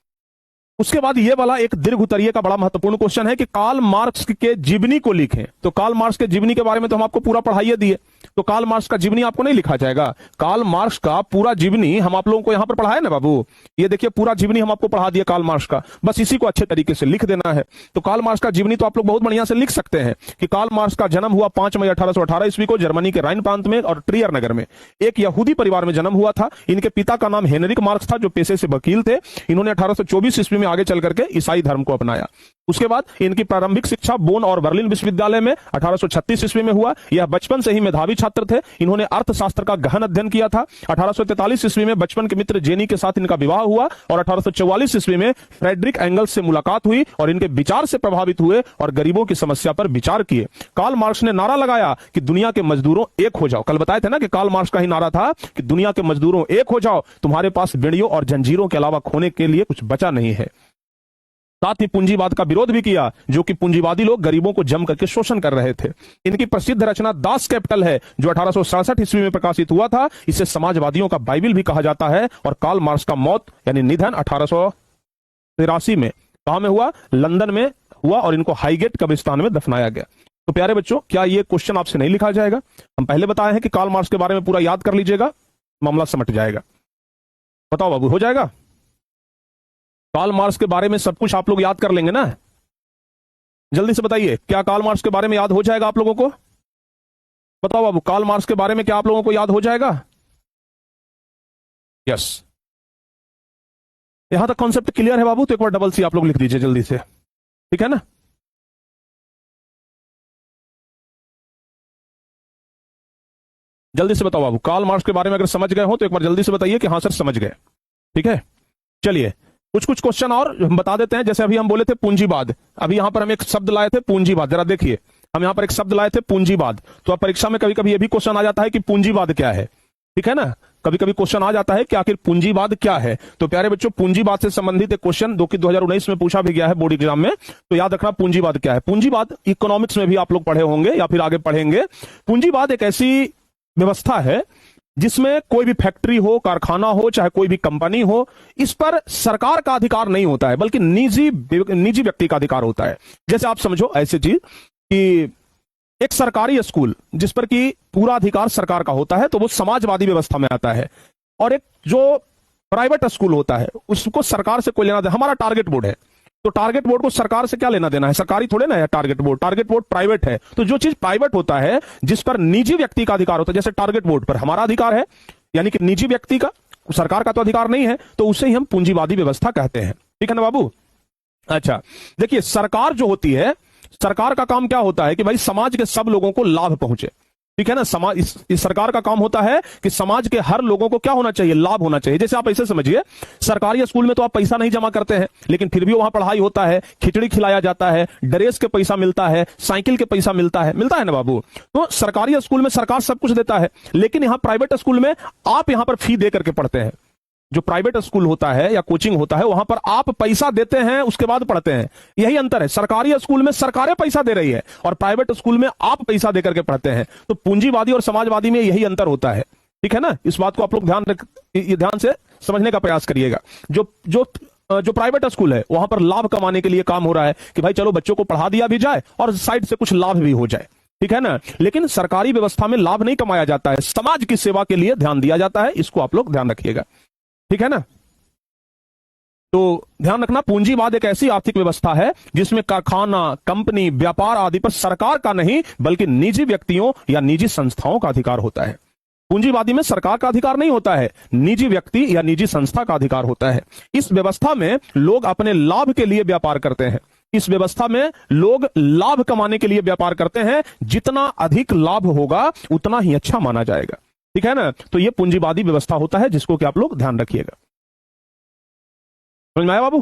उसके बाद ये वाला एक दीर्घ उत्तरीय का बड़ा महत्वपूर्ण क्वेश्चन है कि कार्ल मार्क्स के जीवनी को लिखें। तो कार्ल मार्क्स के जीवनी के बारे में तो हम आपको पूरा पढ़ाइए दिए, तो कार्ल मार्क्स का जीवनी आपको नहीं लिखा जाएगा। कार्ल मार्क्स का पूरा जीवनी हम आप लोगों को यहां पर पढ़ाए ना बाबू। ये देखिए पूरा जीवनी हम आपको पढ़ा दिया कार्ल मार्क्स का, बस इसी को अच्छे तरीके से लिख देना है। तो कार्ल मार्क्स का जीवनी तो आप लोग बहुत बढ़िया से लिख सकते हैं कि कार्ल मार्क्स का जन्म हुआ 5 मई 1818 ईस्वी को जर्मनी के राइन प्रांत में और ट्रियर नगर में एक यहूदी परिवार में जन्म हुआ था। इनके पिता का नाम हेनरिक मार्क्स था, जो पेशे से वकील थे। इन्होंने 1824 ईस्वी में आगे चल करके ईसाई धर्म को अपनाया। उसके बाद इनकी प्रारंभिक शिक्षा बोन और बर्लिन विश्वविद्यालय में 1836 ईस्वी में हुआ। यह बचपन से ही मेधावी छात्र थे। इन्होंने अर्थशास्त्र का गहन अध्ययन किया था। 1843 ईस्वी में बचपन के मित्र जेनी के साथ इनका विवाह हुआ और 1844 ईस्वी में फ्रेडरिक एंगल्स से मुलाकात हुई और इनके विचार से प्रभावित हुए और गरीबों की समस्या पर विचार किए। कार्ल मार्क्स ने नारा लगाया कि दुनिया के मजदूरों एक हो जाओ। कल बताए थे ना कि कार्ल मार्क्स का ही नारा था कि दुनिया के मजदूरों एक हो जाओ, तुम्हारे पास बेड़ियों और जंजीरों के अलावा खोने के लिए कुछ बचा नहीं है। साथ ही पूंजीवाद का विरोध भी किया, जो कि पूंजीवादी लोग गरीबों को जम करके शोषण कर रहे थे। इनकी प्रसिद्ध रचना दास कैपिटल है, जो 1867 ईस्वी में प्रकाशित हुआ था। इसे समाजवादियों का बाइबिल भी कहा जाता है। और कार्ल मार्क्स का मौत यानी निधन 1883 में कहां में हुआ? लंदन में हुआ और इनको हाईगेट कब्रिस्तान में दफनाया गया। तो प्यारे बच्चों, क्या ये क्वेश्चन आपसे नहीं लिखा जाएगा? हम पहले बताए हैं कि कार्ल मार्क्स के बारे में पूरा याद कर लीजिएगा, मामला समझ जाएगा। बताओ बाबू, हो जाएगा? कार्ल मार्क्स के बारे में सब कुछ आप लोग याद कर लेंगे ना? जल्दी से बताइए, क्या कार्ल मार्क्स के बारे में याद हो जाएगा आप लोगों को? बताओ बाबू, कार्ल मार्क्स के बारे में क्या आप लोगों को याद हो जाएगा? यस, यहां तक कॉन्सेप्ट क्लियर है बाबू? तो एक बार डबल सी आप लोग लिख दीजिए जल्दी से, ठीक है ना? जल्दी से बताओ बाबू, कार्ल मार्क्स के बारे में अगर समझ गए हो तो एक बार जल्दी से बताइए कि हाँ सर समझ गए। ठीक है, चलिए कुछ कुछ क्वेश्चन और हम बता देते हैं। जैसे अभी हम बोले थे पूंजीवाद, अभी यहां पर हम एक शब्द लाए थे पूंजीवाद। जरा देखिए, हम यहां पर एक शब्द लाए थे पूंजीवाद। तो अब परीक्षा में कभी कभी यह भी क्वेश्चन आ जाता है कि पूंजीवाद क्या है, ठीक है ना? कभी कभी क्वेश्चन आ जाता है कि आखिर पूंजीवाद क्या है। तो प्यारे बच्चों, पूंजीवाद से संबंधित एक क्वेश्चन जो कि 2019 में पूछा भी गया है बोर्ड एग्जाम में, तो याद रखना पूंजीवाद क्या है। पूंजीवाद इकोनॉमिक्स में भी आप लोग पढ़े होंगे या फिर आगे पढ़ेंगे। पूंजीवाद एक ऐसी व्यवस्था है जिसमें कोई भी फैक्ट्री हो, कारखाना हो, चाहे कोई भी कंपनी हो, इस पर सरकार का अधिकार नहीं होता है, बल्कि निजी व्यक्ति का अधिकार होता है। जैसे आप समझो ऐसी चीज कि एक सरकारी स्कूल जिस पर कि पूरा अधिकार सरकार का होता है, तो वो समाजवादी व्यवस्था में आता है। और एक जो प्राइवेट स्कूल होता है उसको सरकार से कोई लेना देना। हमारा टारगेट बोर्ड है, तो टारगेट बोर्ड को सरकार से क्या लेना देना है? सरकारी थोड़े ना है target board. Target board private है। तो जो चीज प्राइवेट होता है, जिस पर निजी व्यक्ति का अधिकार होता है, जैसे टारगेट बोर्ड पर हमारा अधिकार है, यानी कि निजी व्यक्ति का, सरकार का तो अधिकार नहीं है, तो उसे ही हम पूंजीवादी व्यवस्था कहते हैं। ठीक है ना बाबू? अच्छा, देखिए सरकार जो होती है, सरकार का काम क्या होता है कि भाई समाज के सब लोगों को लाभ पहुंचे। ठीक है ना? समाज इस सरकार का काम होता है कि समाज के हर लोगों को क्या होना चाहिए? लाभ होना चाहिए। जैसे आप ऐसे समझिए, सरकारी स्कूल में तो आप पैसा नहीं जमा करते हैं, लेकिन फिर भी वहां पढ़ाई होता है, खिचड़ी खिलाया जाता है, ड्रेस के पैसा मिलता है, साइकिल के पैसा मिलता है ना बाबू? तो सरकारी स्कूल में सरकार सब कुछ देता है, लेकिन यहां प्राइवेट स्कूल में आप यहां पर फी दे करके पढ़ते हैं। जो प्राइवेट स्कूल होता है या कोचिंग होता है, वहां पर आप पैसा देते हैं, उसके बाद पढ़ते हैं। यही अंतर है। सरकारी स्कूल में सरकारें पैसा दे रही है और प्राइवेट स्कूल में आप पैसा देकर के पढ़ते हैं। तो पूंजीवादी और समाजवादी में यही अंतर होता है। ठीक है ना? इस बात को आप लोग ध्यान से समझने का प्रयास करिएगा। जो प्राइवेट स्कूल है, वहां पर लाभ कमाने के लिए काम हो रहा है कि भाई चलो बच्चों को पढ़ा दिया भी जाए और साइड से कुछ लाभ भी हो जाए। ठीक है ना? लेकिन सरकारी व्यवस्था में लाभ नहीं कमाया जाता है, समाज की सेवा के लिए ध्यान दिया जाता है। इसको आप लोग ध्यान रखिएगा। ठीक है ना? तो ध्यान रखना, पूंजीवाद एक ऐसी आर्थिक व्यवस्था है जिसमें कारखाना, कंपनी, व्यापार आदि पर सरकार का नहीं बल्कि निजी व्यक्तियों या निजी संस्थाओं का अधिकार होता है। पूंजीवादी में सरकार का अधिकार नहीं होता है, निजी व्यक्ति या निजी संस्था का अधिकार होता है। इस व्यवस्था में लोग अपने लाभ के लिए व्यापार करते हैं। इस व्यवस्था में लोग लाभ कमाने के लिए व्यापार करते हैं। जितना अधिक लाभ होगा उतना ही अच्छा माना जाएगा। ठीक है ना? तो यह पूंजीवादी व्यवस्था होता है, जिसको कि आप लोग ध्यान रखिएगा। समझ में आया बाबू?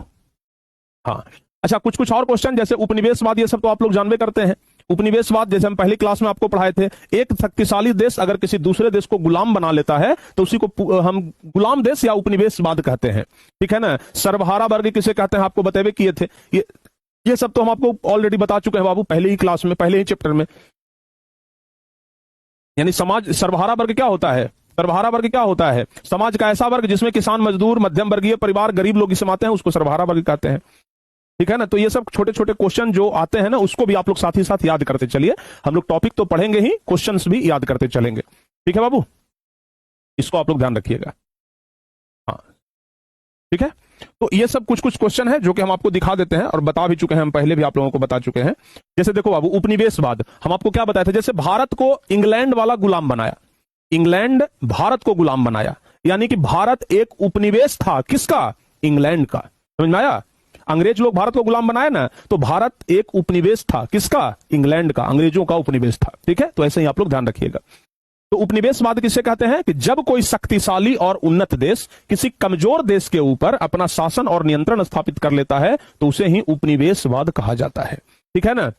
हाँ। अच्छा, कुछ कुछ और क्वेश्चन जैसे उपनिवेशवाद, ये सब तो आप लोग जानबे करते हैं। उपनिवेशवाद जैसे हम पहली क्लास में आपको पढ़ाए थे, एक शक्तिशाली देश अगर किसी दूसरे देश को गुलाम बना लेता है तो उसी को हम गुलाम देश या उपनिवेशवाद कहते हैं, ठीक है ना। सर्वहारा वर्ग किसे कहते हैं आपको बतेबे किए थे। ये सब तो हम आपको ऑलरेडी बता चुके हैं बाबू, पहले ही क्लास में, पहले ही चैप्टर में। यानी समाज सर्वहारा वर्ग क्या होता है, सर्वहारा वर्ग क्या होता है, समाज का ऐसा वर्ग जिसमें किसान, मजदूर, मध्यम वर्गीय परिवार, गरीब लोग इसमें आते हैं, उसको सर्वहारा वर्ग कहते हैं, ठीक है ना। तो ये सब छोटे छोटे क्वेश्चन जो आते हैं ना, उसको भी आप लोग साथ ही साथ याद करते चलिए। हम लोग टॉपिक तो पढ़ेंगे ही, क्वेश्चंस भी याद करते चलेंगे, ठीक है बाबू, इसको आप लोग ध्यान रखिएगा। हाँ ठीक है। तो ये सब कुछ कुछ क्वेश्चन है जो कि हम आपको दिखा देते हैं और बता भी चुके हैं, हम पहले भी आप लोगों को बता चुके हैं। जैसे देखो बाबू, उपनिवेशवाद हम आपको क्या बताए थे, जैसे भारत को इंग्लैंड वाला गुलाम बनाया, इंग्लैंड भारत को गुलाम बनाया, यानी कि भारत एक उपनिवेश था, किसका, इंग्लैंड का। समझ में आया, अंग्रेज लोग भारत को गुलाम बनाए ना, तो भारत एक उपनिवेश था, किसका, इंग्लैंड का, अंग्रेजों का उपनिवेश था, ठीक है। तो ऐसे ही आप लोग ध्यान रखिएगा। तो उपनिवेशवाद किसे कहते हैं कि जब कोई शक्तिशाली और उन्नत देश किसी कमजोर देश के ऊपर अपना शासन और नियंत्रण स्थापित कर लेता है तो उसे ही उपनिवेशवाद कहा जाता है, ठीक है ना।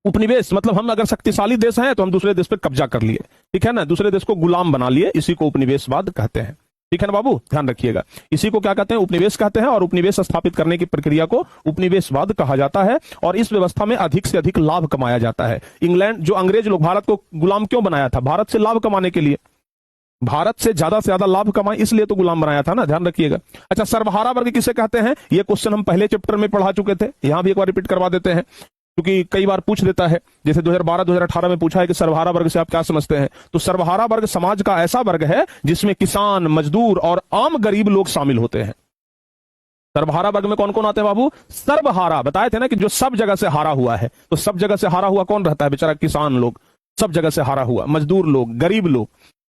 उपनिवेश मतलब हम अगर शक्तिशाली देश हैं तो हम दूसरे देश पर कब्जा कर लिए, ठीक है ना, दूसरे देश को गुलाम बना लिए, इसी को उपनिवेशवाद कहते हैं, ठीक है ना बाबू, ध्यान रखिएगा। इसी को क्या कहते हैं, उपनिवेश कहते हैं, और उपनिवेश स्थापित करने की प्रक्रिया को उपनिवेशवाद कहा जाता है। और इस व्यवस्था में अधिक से अधिक लाभ कमाया जाता है। इंग्लैंड जो अंग्रेज लोग भारत को गुलाम क्यों बनाया था, भारत से लाभ कमाने के लिए, भारत से ज्यादा लाभ कमाए इसलिए तो गुलाम बनाया था ना, ध्यान रखिएगा। अच्छा, सर्वहारा वर्ग किसे कहते हैं, ये क्वेश्चन हम पहले चैप्टर में पढ़ा चुके थे, यहां भी एक बार रिपीट करवा देते हैं क्योंकि कई बार पूछ देता है। जैसे 2012-2018 में पूछा है कि सर्वहारा वर्ग से आप क्या समझते हैं, तो सर्वहारा वर्ग समाज का ऐसा वर्ग है जिसमें किसान, मजदूर और आम गरीब लोग शामिल होते हैं। सर्वहारा वर्ग में कौन कौन आते हैं बाबू, सर्वहारा बताए थे ना कि जो सब जगह से हारा हुआ है, तो सब जगह से हारा हुआ कौन रहता है, बेचारा किसान लोग, सब जगह से हारा हुआ, मजदूर लोग, गरीब लोग।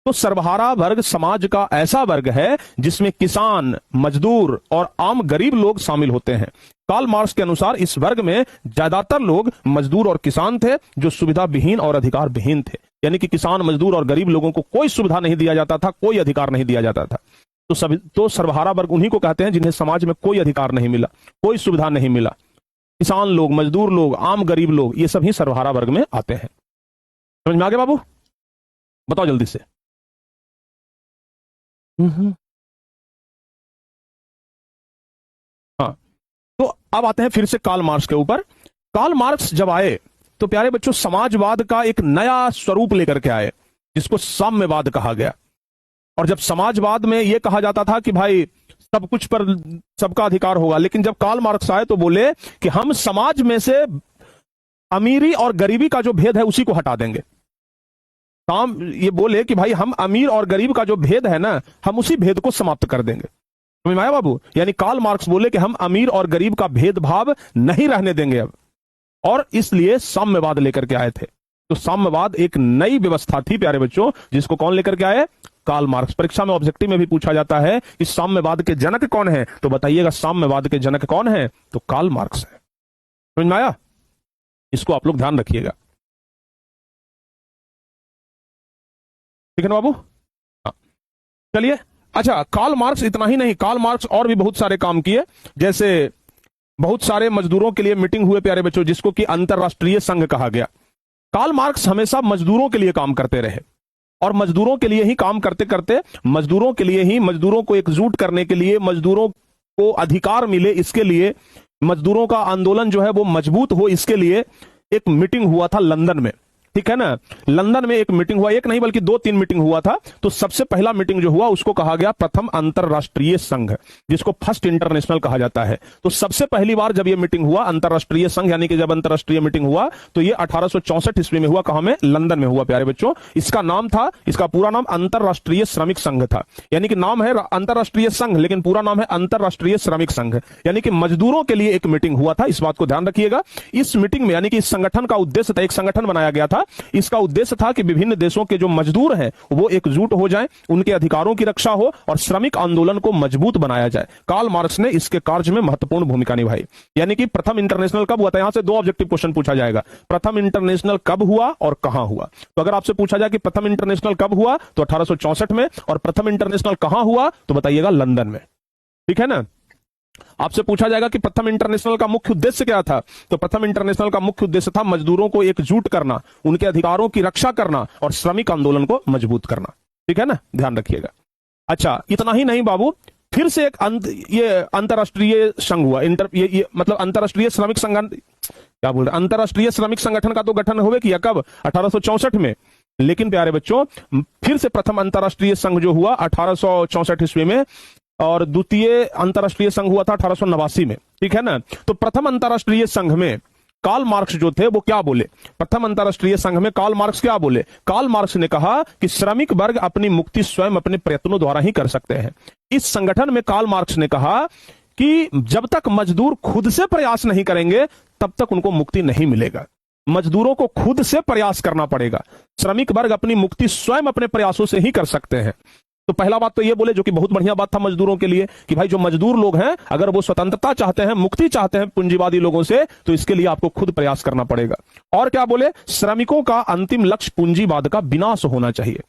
तो सर्वहारा वर्ग समाज का ऐसा वर्ग है जिसमें किसान, मजदूर और आम गरीब लोग शामिल होते हैं। कार्ल मार्क्स के अनुसार इस वर्ग में ज्यादातर लोग मजदूर और किसान थे जो सुविधा विहीन और अधिकार विहीन थे, यानी कि किसान, मजदूर और गरीब लोगों को कोई सुविधा नहीं दिया जाता था, कोई अधिकार नहीं दिया जाता था। तो सर्वहारा वर्ग उन्हीं को कहते हैं जिन्हें समाज में कोई अधिकार नहीं मिला, कोई सुविधा नहीं मिला। किसान लोग, मजदूर लोग, आम गरीब लोग, ये सभी सर्वहारा वर्ग में आते हैं। समझ में आ गया बाबू, बताओ जल्दी से। हाँ, तो अब आते हैं फिर से कार्ल मार्क्स के ऊपर। कार्ल मार्क्स जब आए तो प्यारे बच्चों समाजवाद का एक नया स्वरूप लेकर के आए जिसको साम्यवाद कहा गया। और जब समाजवाद में यह कहा जाता था कि भाई सब कुछ पर सबका अधिकार होगा, लेकिन जब कार्ल मार्क्स आए तो बोले कि हम समाज में से अमीरी और गरीबी का जो भेद है उसी को हटा देंगे। काम ये बोले कि भाई हम अमीर और गरीब का जो भेद है ना, हम उसी भेद को समाप्त कर देंगे। समझ में आया बाबू, यानी कार्ल मार्क्स बोले कि हम अमीर और गरीब का भेदभाव नहीं रहने देंगे अब, और इसलिए साम्यवाद लेकर के आए थे। तो साम्यवाद एक नई व्यवस्था थी प्यारे बच्चों, जिसको कौन लेकर के आए, कार्ल मार्क्स। परीक्षा में ऑब्जेक्टिव में भी पूछा जाता है कि साम्यवाद के जनक कौन है, तो बताइएगा साम्यवाद के जनक कौन है, तो कार्ल मार्क्स है। समझ में आया, इसको आप लोग ध्यान रखिएगा, ठीक है ना बाबू। हाँ चलिए, अच्छा कार्ल मार्क्स इतना ही नहीं, कार्ल मार्क्स और भी बहुत सारे काम किए। जैसे बहुत सारे मजदूरों के लिए मीटिंग हुए प्यारे बच्चों, जिसको कि अंतरराष्ट्रीय संघ कहा गया। कार्ल मार्क्स हमेशा मजदूरों के लिए काम करते रहे, और मजदूरों के लिए ही काम करते करते, मजदूरों के लिए ही, मजदूरों को एकजुट करने के लिए, मजदूरों को अधिकार मिले इसके लिए, मजदूरों का आंदोलन जो है वो मजबूत हो इसके लिए एक मीटिंग हुआ था लंदन में, ठीक है ना। लंदन में एक मीटिंग हुआ, एक नहीं बल्कि 2-3 मीटिंग हुआ था। तो सबसे पहला मीटिंग जो हुआ उसको कहा गया प्रथम अंतरराष्ट्रीय संघ, जिसको फर्स्ट इंटरनेशनल कहा जाता है। तो सबसे पहली बार जब यह मीटिंग हुआ अंतरराष्ट्रीय संघ, यानी कि जब अंतरराष्ट्रीय मीटिंग हुआ तो यह 1864 ईस्वी में हुआ। कहां में, लंदन में हुआ प्यारे बच्चों। इसका नाम था, इसका पूरा नाम अंतरराष्ट्रीय श्रमिक संघ था, यानी कि नाम है अंतरराष्ट्रीय संघ लेकिन पूरा नाम है अंतरराष्ट्रीय श्रमिक संघ, यानी कि मजदूरों के लिए एक मीटिंग हुआ था। इस बात को ध्यान रखिएगा। इस मीटिंग में, यानी कि इस संगठन का उद्देश्य था, एक संगठन बनाया गया था, इसका उद्देश्य था कि विभिन्न देशों के जो मजदूर हैं वो एकजुट हो जाएं, उनके अधिकारों की रक्षा हो और श्रमिक आंदोलन को मजबूत बनाया जाए। कार्ल मार्क्स ने इसके कार्य में महत्वपूर्ण भूमिका निभाई। यानी कि प्रथम इंटरनेशनल कब हुआ था, यहां से 2 ऑब्जेक्टिव क्वेश्चन पूछा जाएगा। प्रथम इंटरनेशनल कब हुआ और कहां हुआ। तो अगर आपसे पूछा जाए कि प्रथम इंटरनेशनल कब हुआ तो 1864 में, और प्रथम इंटरनेशनल कहां हुआ तो बताइएगा लंदन में, ठीक है ना। आपसे पूछा जाएगा कि प्रथम इंटरनेशनल का मुख्य उद्देश्य क्या था, तो प्रथम इंटरनेशनल का मुख्य उद्देश्य था मजदूरों को एकजुट करना, उनके अधिकारों की रक्षा करना और श्रमिक आंदोलन को मजबूत करना। ठीक है ना, ध्यान रखिएगा। अच्छा, इतना ही नहीं बाबू, फिर से एक ये अंतरराष्ट्रीय संघ हुआ, ये मतलब अंतरराष्ट्रीय श्रमिक संगठन, क्या बोल रहे, अंतरराष्ट्रीय श्रमिक संगठन का तो गठन हुए किया कब, 1864 में। लेकिन प्यारे बच्चों, फिर से प्रथम अंतरराष्ट्रीय संघ जो हुआ 1864 ईस्वी में, और द्वितीय अंतरराष्ट्रीय संघ हुआ था 1889 में। ठीक है ना, तो प्रथम अंतरराष्ट्रीय संघ में कार्ल मार्क्स जो थे वो क्या बोले, प्रथम अंतरराष्ट्रीय संघ में कार्ल मार्क्स क्या बोले, कार्ल मार्क्स ने कहा कि श्रमिक वर्ग अपनी मुक्ति स्वयं अपने प्रयत्नों द्वारा ही कर सकते हैं। इस संगठन में कार्ल मार्क्स ने कहा कि जब तक मजदूर खुद से प्रयास नहीं करेंगे तब तक उनको मुक्ति नहीं मिलेगा। मजदूरों को खुद से प्रयास करना पड़ेगा। श्रमिक वर्ग अपनी मुक्ति स्वयं अपने प्रयासों से ही कर सकते हैं। तो पहला बात तो ये बोले, जो कि बहुत बढ़िया बात था मजदूरों के लिए, कि भाई जो मजदूर लोग हैं अगर वो स्वतंत्रता चाहते हैं, मुक्ति चाहते हैं पूंजीवादी लोगों से, तो इसके लिए आपको खुद प्रयास करना पड़ेगा। और क्या बोले, श्रमिकों का अंतिम लक्ष्य पूंजीवाद का विनाश होना चाहिए।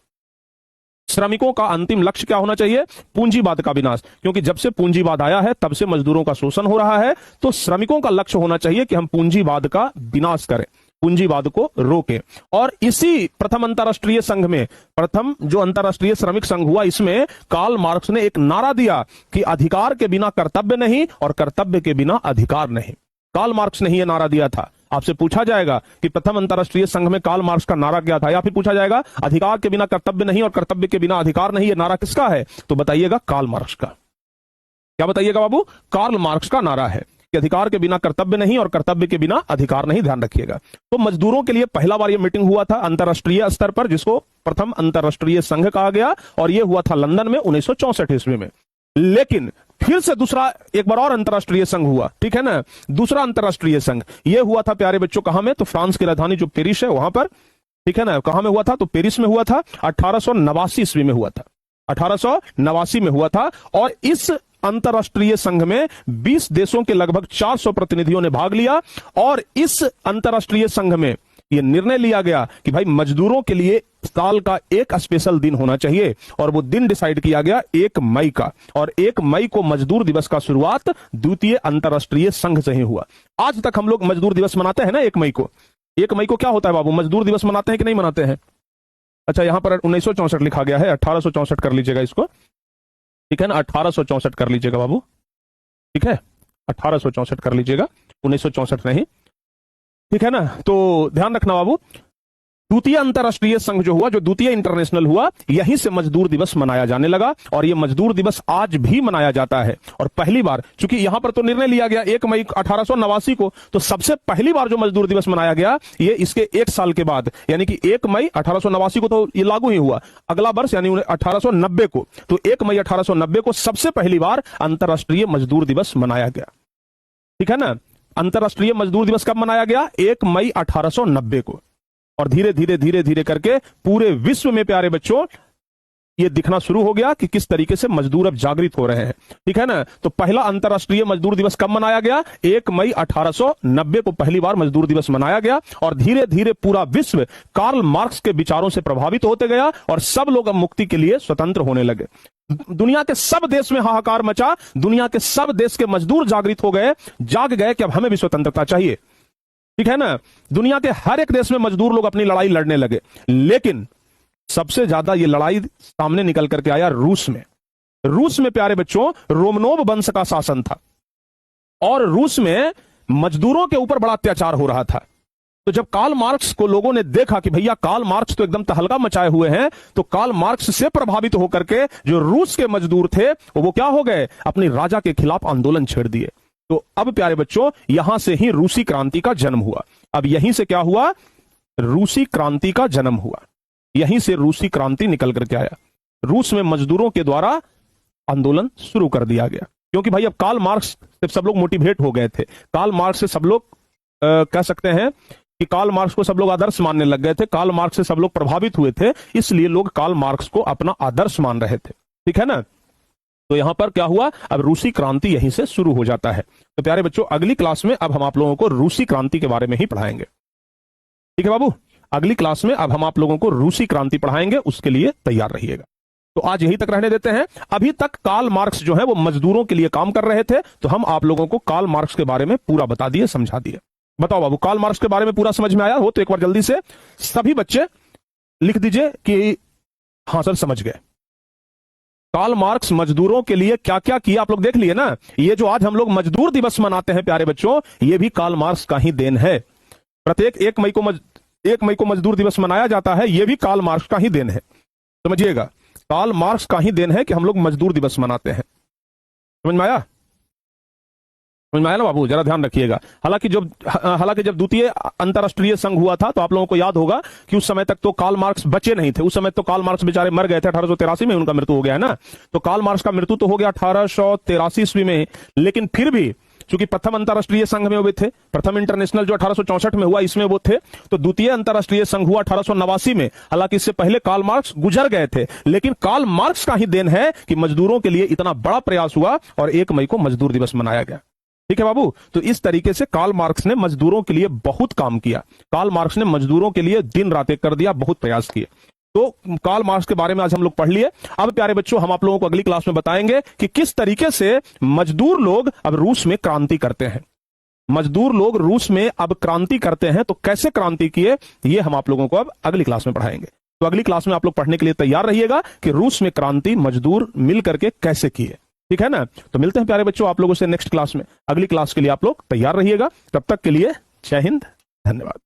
श्रमिकों का अंतिम लक्ष्य क्या होना चाहिए, पूंजीवाद का विनाश, क्योंकि जब से पूंजीवाद आया है तब से मजदूरों का शोषण हो रहा है। तो श्रमिकों का लक्ष्य होना चाहिए कि हम पूंजीवाद का विनाश करें, पूंजीवाद को रोकें। और इसी प्रथम अंतरराष्ट्रीय संघ में, प्रथम जो अंतरराष्ट्रीय श्रमिक संघ हुआ, इसमें कार्ल मार्क्स ने एक नारा दिया कि अधिकार के बिना कर्तव्य नहीं और कर्तव्य के बिना अधिकार नहीं। कार्ल मार्क्स ने ही यह नारा दिया था। आपसे पूछा जाएगा कि प्रथम अंतरराष्ट्रीय संघ में कार्ल मार्क्स का नारा क्या था, या फिर पूछा जाएगा अधिकार के बिना कर्तव्य नहीं और कर्तव्य के बिना अधिकार नहीं, यह नारा किसका है, तो बताइएगा कार्ल मार्क्स का। क्या बताइएगा बाबू, कार्ल मार्क्स का नारा है कि अधिकार के बिना कर्तव्य नहीं और कर्तव्य के बिना अधिकार नहीं, ध्यान रखिएगा। तो मजदूरों के लिए पहला बार यह मीटिंग हुआ था अंतरराष्ट्रीय स्तर पर, जिसको प्रथम अंतरराष्ट्रीय संघ कहा गया, और यह हुआ था लंदन में 1964 ईस्वी में। लेकिन फिर से दूसरा एक बार और अंतरराष्ट्रीय संघ हुआ, ठीक है ना, दूसरा अंतरराष्ट्रीय संघ यह हुआ था प्यारे बच्चों कहां में, तो फ्रांस की राजधानी जो पेरिस है वहां पर। ठीक है ना, कहां में हुआ था, तो पेरिस में हुआ था, 1889 ईस्वी में हुआ था, 1889 में हुआ था। और इस अंतरराष्ट्रीय संघ में 20 देशों के लगभग 400 प्रतिनिधियों ने भाग लिया, और इस अंतरराष्ट्रीय संघ में यह निर्णय लिया गया कि भाई मजदूरों के लिए साल का एक स्पेशल दिन होना चाहिए, और वो दिन डिसाइड किया गया 1 मई का, और 1 मई को मजदूर दिवस का शुरुआत द्वितीय अंतरराष्ट्रीय संघ से ही हुआ। आज तक हम लोग मजदूर दिवस मनाते हैं ना 1 मई को। 1 मई को क्या होता है बाबू, मजदूर दिवस मनाते हैं कि नहीं मनाते हैं? अच्छा, यहां पर 1964 लिखा गया है, 1864 कर लीजिएगा इसको, ठीक है ना, 1864 कर लीजिएगा बाबू, ठीक है, 1864 कर लीजिएगा, 1964 नहीं, ठीक है ना। तो ध्यान रखना बाबू, द्वितीय अंतरराष्ट्रीय संघ जो हुआ, जो द्वितीय इंटरनेशनल हुआ, यहीं से मजदूर दिवस मनाया जाने लगा, और यह मजदूर दिवस आज भी मनाया जाता है। और पहली बार, चूंकि यहां पर तो निर्णय लिया गया 1 मई 1889 को, तो सबसे पहली बार जो मजदूर दिवस मनाया गया ये इसके 1 साल के बाद, यानी कि 1 मई 1889 को तो ये लागू ही हुआ, अगला वर्ष यानी 1890 को, तो 1 मई 1890 को सबसे पहली बार अंतरराष्ट्रीय मजदूर दिवस मनाया गया। ठीक है ना, अंतरराष्ट्रीय मजदूर दिवस कब मनाया गया, 1 मई 1890 को। और धीरे धीरे धीरे धीरे करके पूरे विश्व में प्यारे बच्चों ये दिखना शुरू हो गया कि किस तरीके से मजदूर अब जागृत हो रहे हैं। ठीक है ना, तो पहला अंतरराष्ट्रीय मजदूर दिवस कब मनाया गया, 1 मई 1890 को पहली बार मजदूर दिवस मनाया गया, और धीरे धीरे पूरा विश्व कार्ल मार्क्स के विचारों से प्रभावित होते गया, और सब लोग अब मुक्ति के लिए स्वतंत्र होने लगे। दुनिया के सब देश में हाहाकार मचा, दुनिया के सब देश के मजदूर जागृत हो गए, जाग गए कि अब हमें भी स्वतंत्रता चाहिए। ठीक है ना, दुनिया के हर एक देश में मजदूर लोग अपनी लड़ाई लड़ने लगे, लेकिन सबसे ज्यादा ये लड़ाई सामने निकल करके आया रूस में। रूस में प्यारे बच्चों रोमनोव वंश का शासन था, और रूस में मजदूरों के ऊपर बड़ा अत्याचार हो रहा था। तो जब कार्ल मार्क्स को लोगों ने देखा कि भैया कार्ल मार्क्स तो एकदम तहलका मचाए हुए हैं, तो कार्ल मार्क्स से प्रभावित होकर के जो रूस के मजदूर थे वो क्या हो गए, अपने राजा के खिलाफ आंदोलन छेड़ दिए। तो अब प्यारे बच्चों यहां से ही रूसी क्रांति का जन्म हुआ। अब यहीं से क्या हुआ, रूसी क्रांति का जन्म हुआ, यहीं से रूसी क्रांति निकल करके आया। रूस में मजदूरों के द्वारा आंदोलन शुरू कर दिया गया, क्योंकि भाई अब कार्ल मार्क्स से सब लोग मोटिवेट हो गए थे। कार्ल मार्क्स से सब लोग कह सकते हैं कि कार्ल मार्क्स को सब लोग आदर्श मानने लग गए थे, कार्ल मार्क्स से सब लोग प्रभावित हुए थे, इसलिए लोग कार्ल मार्क्स को अपना आदर्श मान रहे थे। ठीक है ना, तो यहां पर क्या हुआ, अब रूसी क्रांति यहीं से शुरू हो जाता है। तो प्यारे बच्चों अगली क्लास में अब हम आप लोगों को रूसी क्रांति के बारे में ही पढ़ाएंगे। ठीक है बाबू, अगली क्लास में अब हम आप लोगों को रूसी क्रांति पढ़ाएंगे, उसके लिए तैयार रहिएगा। तो आज यही तक रहने देते हैं। अभी तक कार्ल मार्क्स जो है वो मजदूरों के लिए काम कर रहे थे, तो हम आप लोगों को कार्ल मार्क्स के बारे में पूरा बता दिए, समझा दिए। बताओ बाबू, कार्ल मार्क्स के बारे में पूरा समझ में आया हो तो एक बार जल्दी से सभी बच्चे लिख दीजिए कि हां सर समझ गए। कार्ल मार्क्स मजदूरों के लिए क्या क्या किया आप लोग देख लिए ना। ये जो आज हम लोग मजदूर दिवस मनाते हैं प्यारे बच्चों, ये भी कार्ल मार्क्स का ही देन है। प्रत्येक 1 मई को मजदूर दिवस मनाया जाता है, ये भी कार्ल मार्क्स का ही देन है। समझिएगा, कार्ल मार्क्स का ही देन है कि हम लोग मजदूर दिवस मनाते हैं। समझ में आया? समझ में आया ना बाबू? जरा ध्यान रखिएगा। हालांकि जब द्वितीय अंतरराष्ट्रीय संघ हुआ था तो आप लोगों को याद होगा कि उस समय तक तो कार्ल मार्क्स बचे नहीं थे। उस समय तो कार्ल मार्क्स बेचारे मर गए थे, 1883 में उनका मृत्यु हो गया है ना। तो कार्ल मार्क्स का मृत्यु तो हो गया 1883 ईस्वी में, लेकिन फिर भी चूंकि प्रथम अंतरराष्ट्रीय संघ में वो थे, प्रथम इंटरनेशनल जो 1864 में हुआ इसमें वो थे, तो द्वितीय अंतरराष्ट्रीय संघ हुआ 1889 में। हालांकि इससे पहले कार्ल मार्क्स गुजर गए थे, लेकिन कार्ल मार्क्स का ही देन है कि मजदूरों के लिए इतना बड़ा प्रयास हुआ और 1 मई को मजदूर दिवस मनाया गया। ठीक है बाबू? तो इस तरीके से कार्ल मार्क्स ने मजदूरों के लिए बहुत काम किया। कार्ल मार्क्स ने मजदूरों के लिए दिन रात एक कर दिया, बहुत प्रयास किए। तो कार्ल मार्क्स के बारे में आज हम लोग पढ़ लिए। अब प्यारे बच्चों, हम आप लोगों को अगली क्लास में बताएंगे कि किस तरीके से मजदूर लोग अब रूस में क्रांति करते हैं। मजदूर लोग रूस में अब क्रांति करते हैं, तो कैसे क्रांति किए ये हम आप लोगों को अब अगली क्लास में पढ़ाएंगे। तो अगली क्लास में आप लोग पढ़ने के लिए तैयार रहिएगा कि रूस में क्रांति मजदूर मिल करके कैसे किए। ठीक है ना? तो मिलते हैं प्यारे बच्चों आप लोगों से नेक्स्ट क्लास में। अगली क्लास के लिए आप लोग तैयार रहिएगा। तब तक के लिए जय हिंद, धन्यवाद।